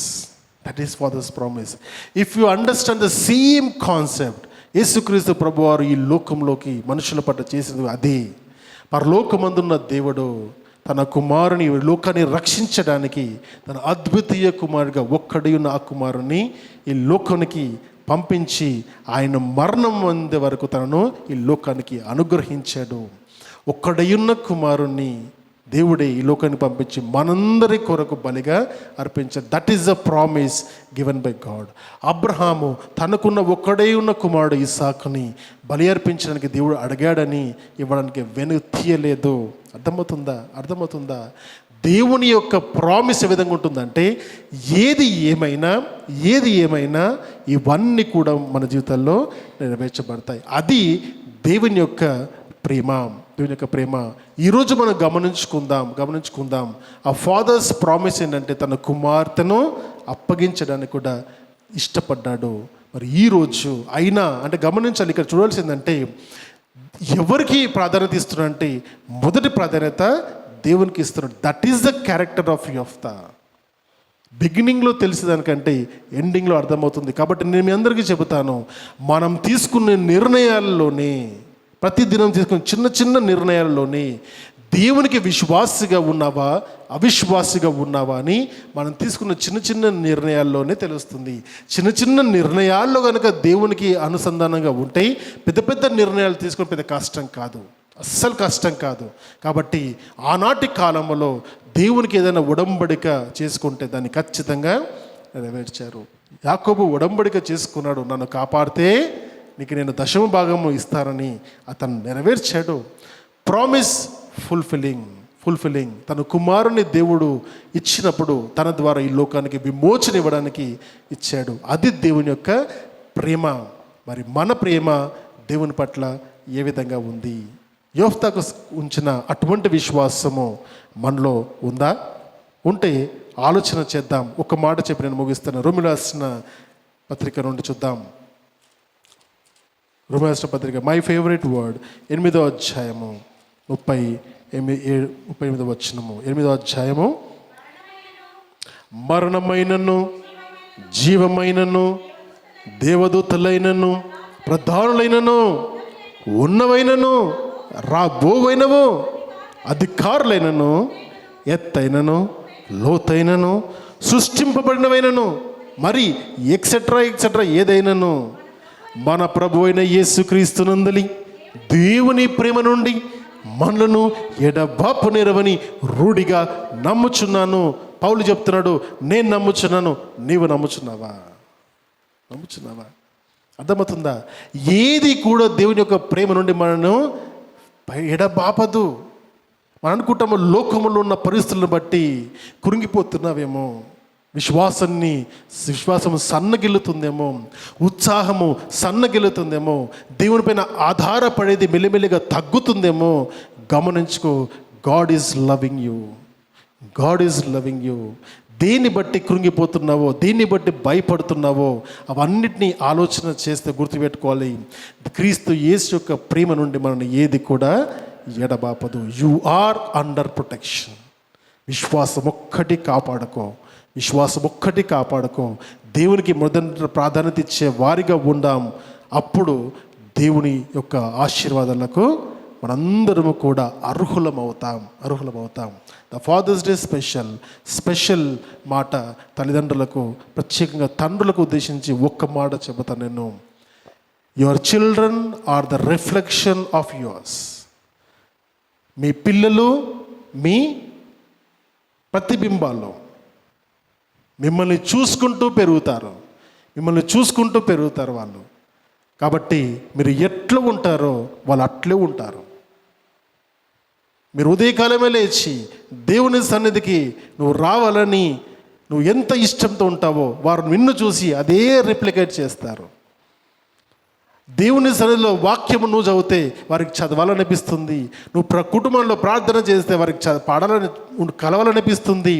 A: If you understand the same concept, యేసుక్రీస్తు ప్రభువారు ఈ లోకంలోకి మనుషుల పట్ల చేసింది అదే. పరలోకమందున్న దేవుడు తన కుమారుని లోకాన్ని రక్షించడానికి తన అద్వితీయ కుమారుడిగా ఒక్కడి ఉన్న ఆ కుమారుని ఈ లోకానికి పంపించి ఆయన మరణం అందే వరకు తనను ఈ లోకానికి అనుగ్రహించాడు. ఒక్కడయున్న కుమారుణ్ణి దేవుడే ఈ లోకాన్ని పంపించి మనందరి కొరకు బలిగా అర్పించాడు. That is the promise given by God. అబ్రహాము తనకున్న ఒక్కడే ఉన్న కుమారుడు ఇస్సాకుని బలి అర్పించడానికి దేవుడు అడిగాడని ఇవ్వడానికి వెను తీయలేదు. అర్థమవుతుందా? దేవుని యొక్క ప్రామిస్ ఏ విధంగా ఉంటుందంటే ఏది ఏమైనా ఇవన్నీ కూడా మన జీవితాల్లో నెరవేర్చబడతాయి. అది దేవుని యొక్క ప్రేమ. ఈరోజు మనం గమనించుకుందాం. ఆ ఫాదర్స్ ప్రామిస్ ఏంటంటే తన కుమార్తెను అప్పగించడానికి కూడా ఇష్టపడ్డాడు. మరి ఈరోజు అయినా అంటే గమనించాలి, ఇక్కడ చూడాల్సిందంటే ఎవరికి ప్రాధాన్యత ఇస్తున్నాడంటే మొదటి ప్రాధాన్యత దేవునికి ఇస్తున్నాడు. That is the character of యోఫ్తా. బిగినింగ్లో తెలిసేదానికంటే ఎండింగ్లో అర్థమవుతుంది. కాబట్టి నేను మీ అందరికీ చెబుతాను, మనం తీసుకునే నిర్ణయాల్లోనే, ప్రతిదినం తీసుకునే చిన్న నిర్ణయాల్లోనే దేవునికి విశ్వాసిగా ఉన్నావా అవిశ్వాసిగా ఉన్నావా అని మనం తీసుకున్న చిన్న నిర్ణయాల్లోనే తెలుస్తుంది. చిన్న నిర్ణయాల్లో కనుక దేవునికి అనుసంధానంగా ఉంటాయి, పెద్ద నిర్ణయాలు తీసుకుని పెద్ద కష్టం కాదు, అస్సలు కష్టం కాదు. కాబట్టి ఆనాటి కాలంలో దేవునికి ఏదైనా ఉడంబడిక చేసుకుంటే దాన్ని ఖచ్చితంగా నెరవేర్చారు. యాకోబు ఉడంబడిక చేసుకున్నాడు, నన్ను కాపాడితే నీకు నేను 10వ భాగము ఇస్తానని అతను నెరవేర్చాడు. ప్రామిస్ ఫుల్ఫిల్లింగ్ తన కుమారుని దేవుడు ఇచ్చినప్పుడు తన ద్వారా ఈ లోకానికి విమోచన ఇవ్వడానికి ఇచ్చాడు. అది దేవుని యొక్క ప్రేమ. మరి మన ప్రేమ దేవుని పట్ల ఏ విధంగా ఉంది? యోఫ్తాకు ఉంచిన అటువంటి విశ్వాసము మనలో ఉందా? ఉంటే ఆలోచన చేద్దాం. ఒక మాట చెప్పి నేను ముగిస్తాను. రోమీయులకు రాసిన పత్రిక నుండి చూద్దాం. రోమీయులకు రాసిన పత్రిక మై ఫేవరెట్ వర్డ్ 8వ అధ్యాయము 38వ వచనము. 8వ అధ్యాయము. మరణమైనను జీవమైనను దేవదూతలైనను ప్రధానులైనను ఉన్నవైనను రాబోవైనవు అధికారులైనను ఎత్తైనను లోతైనను సృష్టింపబడినవైనను మరి ఎక్సెట్రా ఏదైనను మన ప్రభు అయిన యేసుక్రీస్తునందలి దేవుని ప్రేమ నుండి మనలను ఎడబాపు నేరవని రూఢిగా నమ్ముచున్నాను. పౌలు చెప్తున్నాడు, నేను నమ్ముచున్నాను, నీవు నమ్ముచున్నావా? అర్థమవుతుందా? ఏది కూడా దేవుని యొక్క ప్రేమ నుండి మనను ఎడబాపదు. మనం అనుకుంటాము లోకములో ఉన్న పరిస్థితులను బట్టి కృంగిపోతున్నావేమో, విశ్వాసము సన్నగిల్లుతుందేమో, ఉత్సాహము సన్నగిల్లుతుందేమో, దేవునిపైన ఆధారపడేది మెల్లిమెల్లిగా తగ్గుతుందేమో. గమనించుకో, గాడ్ ఈజ్ లవింగ్ యూ. దేన్ని బట్టి కృంగిపోతున్నావో, దేన్ని బట్టి భయపడుతున్నావో అవన్నిటినీ ఆలోచన చేస్తే గుర్తుపెట్టుకోవాలి, క్రీస్తు యేసు యొక్క ప్రేమ నుండి మనల్ని ఏది కూడా ఎడబాపదు. You are under protection. విశ్వాసం ఒక్కటి కాపాడుకో. దేవునికి మొదటి ప్రాధాన్యత ఇచ్చే వారిగా ఉందాం. అప్పుడు దేవుని యొక్క ఆశీర్వాదాలకు మనందరము కూడా అర్హులమవుతాం. ద ఫాదర్స్ డే స్పెషల్ మాట తల్లిదండ్రులకు, ప్రత్యేకంగా తండ్రులకు ఉద్దేశించి ఒక్క మాట చెబుతాను నేను. Your children are the reflection of yours. మీ పిల్లలు మీ ప్రతిబింబాలు. మిమ్మల్ని చూసుకుంటూ పెరుగుతారు వాళ్ళు. కాబట్టి మీరు ఎట్లా ఉంటారో వాళ్ళు అట్లే ఉంటారు. మీరు ఉదయకాలమే లేచి దేవుని సన్నిధికి నువ్వు రావాలని నువ్వు ఎంత ఇష్టంతో ఉంటావో వారు నిన్ను చూసి అదే రిప్లికేట్ చేస్తారు. దేవుని సన్నిధిలో వాక్యము నువ్వు చదివితే వారికి చదవాలనిపిస్తుంది. నువ్వు కుటుంబంలో ప్రార్థన చేస్తే వారికి కలవాలనిపిస్తుంది.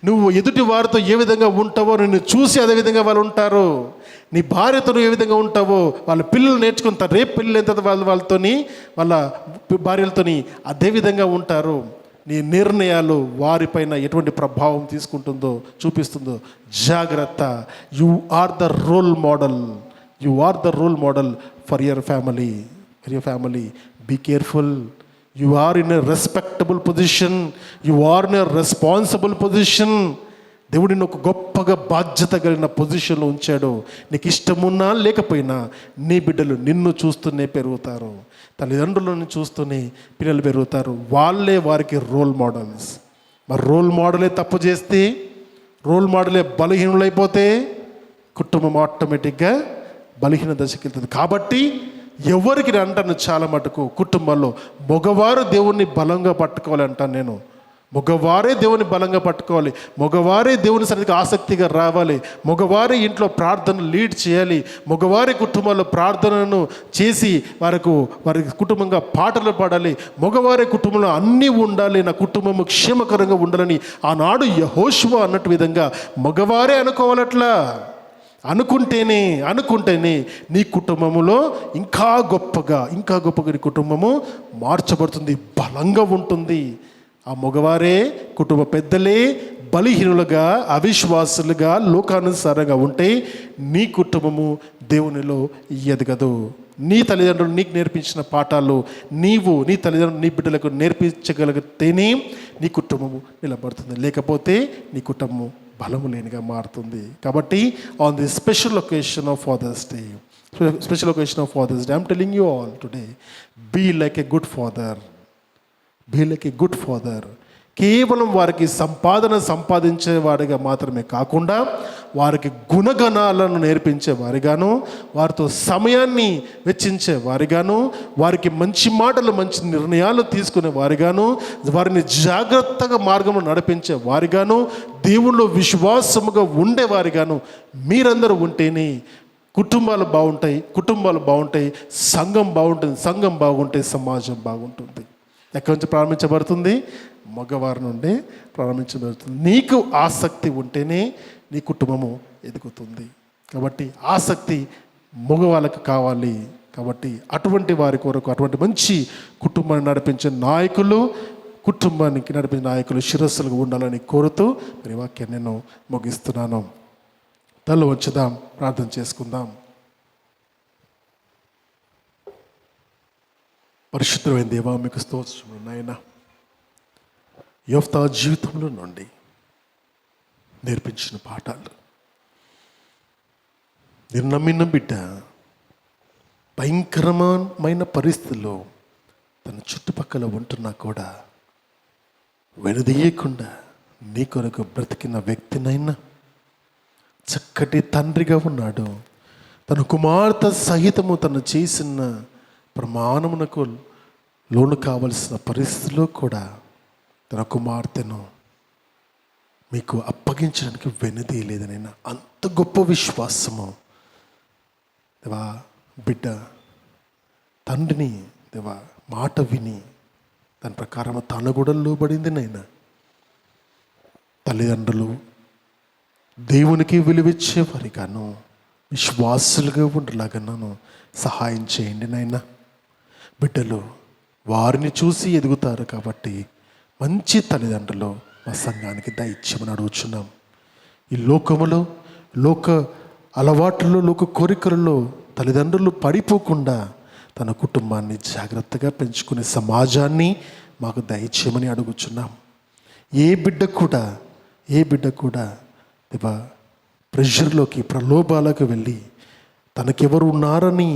A: నువ్వు ఎదుటి వారితో ఏ విధంగా ఉంటావో నిన్ను చూసి అదే విధంగా వాళ్ళు ఉంటారు. నీ భార్యతో నువ్వు ఏ విధంగా ఉంటావో వాళ్ళ పిల్లలు నేర్చుకుంటారు. రేపు పిల్లలు ఎంత వాళ్ళతోని వాళ్ళ భార్యలతోని అదే విధంగా ఉంటారు. నీ నిర్ణయాలు వారిపైన ఎటువంటి ప్రభావం చూపిస్తుందో జాగ్రత్త. You are the role model. You are the role model for your family. Be careful. You are in a respectable position, you are in a responsible position. దేవుడు నిన్ను ఒక గొప్పగా బాధ్యత కలిగిన పొజిషన్లో ఉంచాడు. నీకు ఇష్టమున్నా లేకపోయినా నీ బిడ్డలు నిన్ను చూస్తూనే పెరుగుతారు, తల్లిదండ్రులను చూస్తూనే పిల్లలు పెరుగుతారు. వాళ్ళే వారికి రోల్ మోడల్స్. మరి రోల్ మోడలే తప్పు చేస్తే, రోల్ మోడలే బలహీనులైపోతే కుటుంబం ఆటోమేటిక్గా బలహీన దశకి వెళ్తుంది. కాబట్టి ఎవరికి అంటాను, చాలా మటుకు కుటుంబాల్లో మగవారు దేవుణ్ణి బలంగా పట్టుకోవాలి అంటాను నేను. మగవారే దేవుని బలంగా పట్టుకోవాలి, మగవారే దేవుని సన్నిధికి ఆసక్తిగా రావాలి, మగవారే ఇంట్లో ప్రార్థన లీడ్ చేయాలి, మగవారి కుటుంబాల్లో ప్రార్థనను చేసి వారి కుటుంబంగా పాటలు పాడాలి, మగవారి కుటుంబంలో అన్నీ ఉండాలి, నా కుటుంబము క్షేమకరంగా ఉండాలని ఆనాడు యెహోషువ అన్నట్టు విధంగా మగవారే అనుకోవాలట్లా. అనుకుంటేనే నీ కుటుంబములో ఇంకా గొప్పగా నీ కుటుంబము మార్చబడుతుంది, బలంగా ఉంటుంది. ఆ మగవారే, కుటుంబ పెద్దలే బలహీనులుగా, అవిశ్వాసులుగా, లోకానుసారంగా ఉంటే నీ కుటుంబము దేవునిలో ఎదగదు. నీ తల్లిదండ్రులు నీకు నేర్పించిన పాఠాలు నీ తల్లిదండ్రులు నీ బిడ్డలకు నేర్పించగలిగితేనే నీ కుటుంబము నిలబడుతుంది, లేకపోతే నీ కుటుంబం బలము లేనిగా మారుతుంది. కాబట్టి on the special occasion of Father's Day, I'm telling you all today, be like a good father. కేవలం వారికి సంపాదించేవాడిగా మాత్రమే కాకుండా వారికి గుణగణాలను నేర్పించేవారిగాను, వారితో సమయాన్ని వెచ్చించేవారిగాను, వారికి మంచి మాటలు, మంచి నిర్ణయాలు తీసుకునే వారిగాను, వారిని జాగ్రత్తగా మార్గంలో నడిపించే వారిగాను, దేవుళ్ళు విశ్వాసముగా ఉండేవారిగాను మీరందరూ ఉంటేనే కుటుంబాలు బాగుంటాయి, సంఘం బాగుంటే సమాజం బాగుంటుంది. ఎక్కడి నుంచి ప్రారంభించబడుతుంది? మగవారి నుండి ప్రారంభించబడుతుంది. నీకు ఆసక్తి ఉంటేనే నీ కుటుంబము ఎదుగుతుంది. కాబట్టి ఆసక్తి మగవాళ్ళకి కావాలి. కాబట్టి అటువంటి వారి కొరకు, అటువంటి మంచి కుటుంబాన్ని నడిపించే నాయకులు శిరస్సులుగా ఉండాలని కోరుతూ మరి వాక్యాన్ని నేను ముగిస్తున్నాను. తల వంచుదాం, ప్రార్థన చేసుకుందాం. పరిశుద్ధమైన దేవా, మీకు స్తోత్రములు నాయనా. యెఫ్తా జీవితంలో నుండి నేర్పించిన పాఠాలు, నేను నమ్మిన బిడ్డ భయంకరమైన పరిస్థితుల్లో తన చుట్టుపక్కల ఉంటున్నా కూడా వెనుదీయకుండా నీ కొరకు బ్రతికిన వ్యక్తినైనా, చక్కటి తండ్రిగా ఉన్నాడు. తన కుమార్తె సహితము తను చేసిన ప్రమాణమునకు లోను కావలసిన పరిస్థితుల్లో కూడా తన కుమార్తెను మీకు అప్పగించడానికి వెనుదీయలేదనైనా. అంత గొప్ప విశ్వాసము దేవా. బిడ్డ తండ్రిని దేవా మాట విని దాని ప్రకారం తన కూడా లోబడింది నైనా. తల్లిదండ్రులు దేవునికి విలువిచ్చేవారిగాను, విశ్వాసులుగా ఉండలాగాను సహాయం చేయండి నాయనా. బిడ్డలు వారిని చూసి ఎదుగుతారు కాబట్టి మంచి తల్లిదండ్రులు మా సంఘానికి దయచేయమని అడుగుచున్నాం. ఈ లోకములో, లోక అలవాట్లలో, లోక కోరికలలో తల్లిదండ్రులు పడిపోకుండా తన కుటుంబాన్ని జాగ్రత్తగా పెంచుకునే సమాజాన్ని మాకు దయచేయమని అడుగుచున్నాం. ఏ బిడ్డ కూడా దేవా ప్రెషర్లోకి, ప్రలోభాలకు వెళ్ళి తనకెవరు ఉన్నారని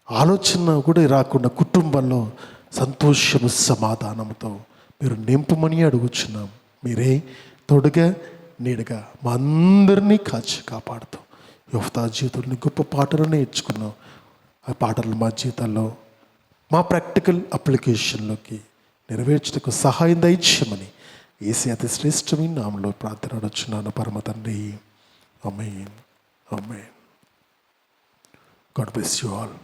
A: ఆలోచన కూడా రాకుండా కుటుంబంలో సంతోషము, సమాధానంతో మీరు నింపమని అడుగుచున్నాం. మీరే తోడుగా నీడగా మా అందరినీ కాపాడుతూ యెఫ్తా జీవితంలో గొప్ప పాటలు నేర్చుకున్నాం. ఆ పాటలు మా జీవితాల్లో, మా ప్రాక్టికల్ అప్లికేషన్లోకి నెరవేర్చడానికి సహాయం దయచేయమని యేసయ్య అతి శ్రేష్టమైన నామములో ప్రార్థన అడుగుచున్నాను పరమ తండ్రి. Amen. God bless you all.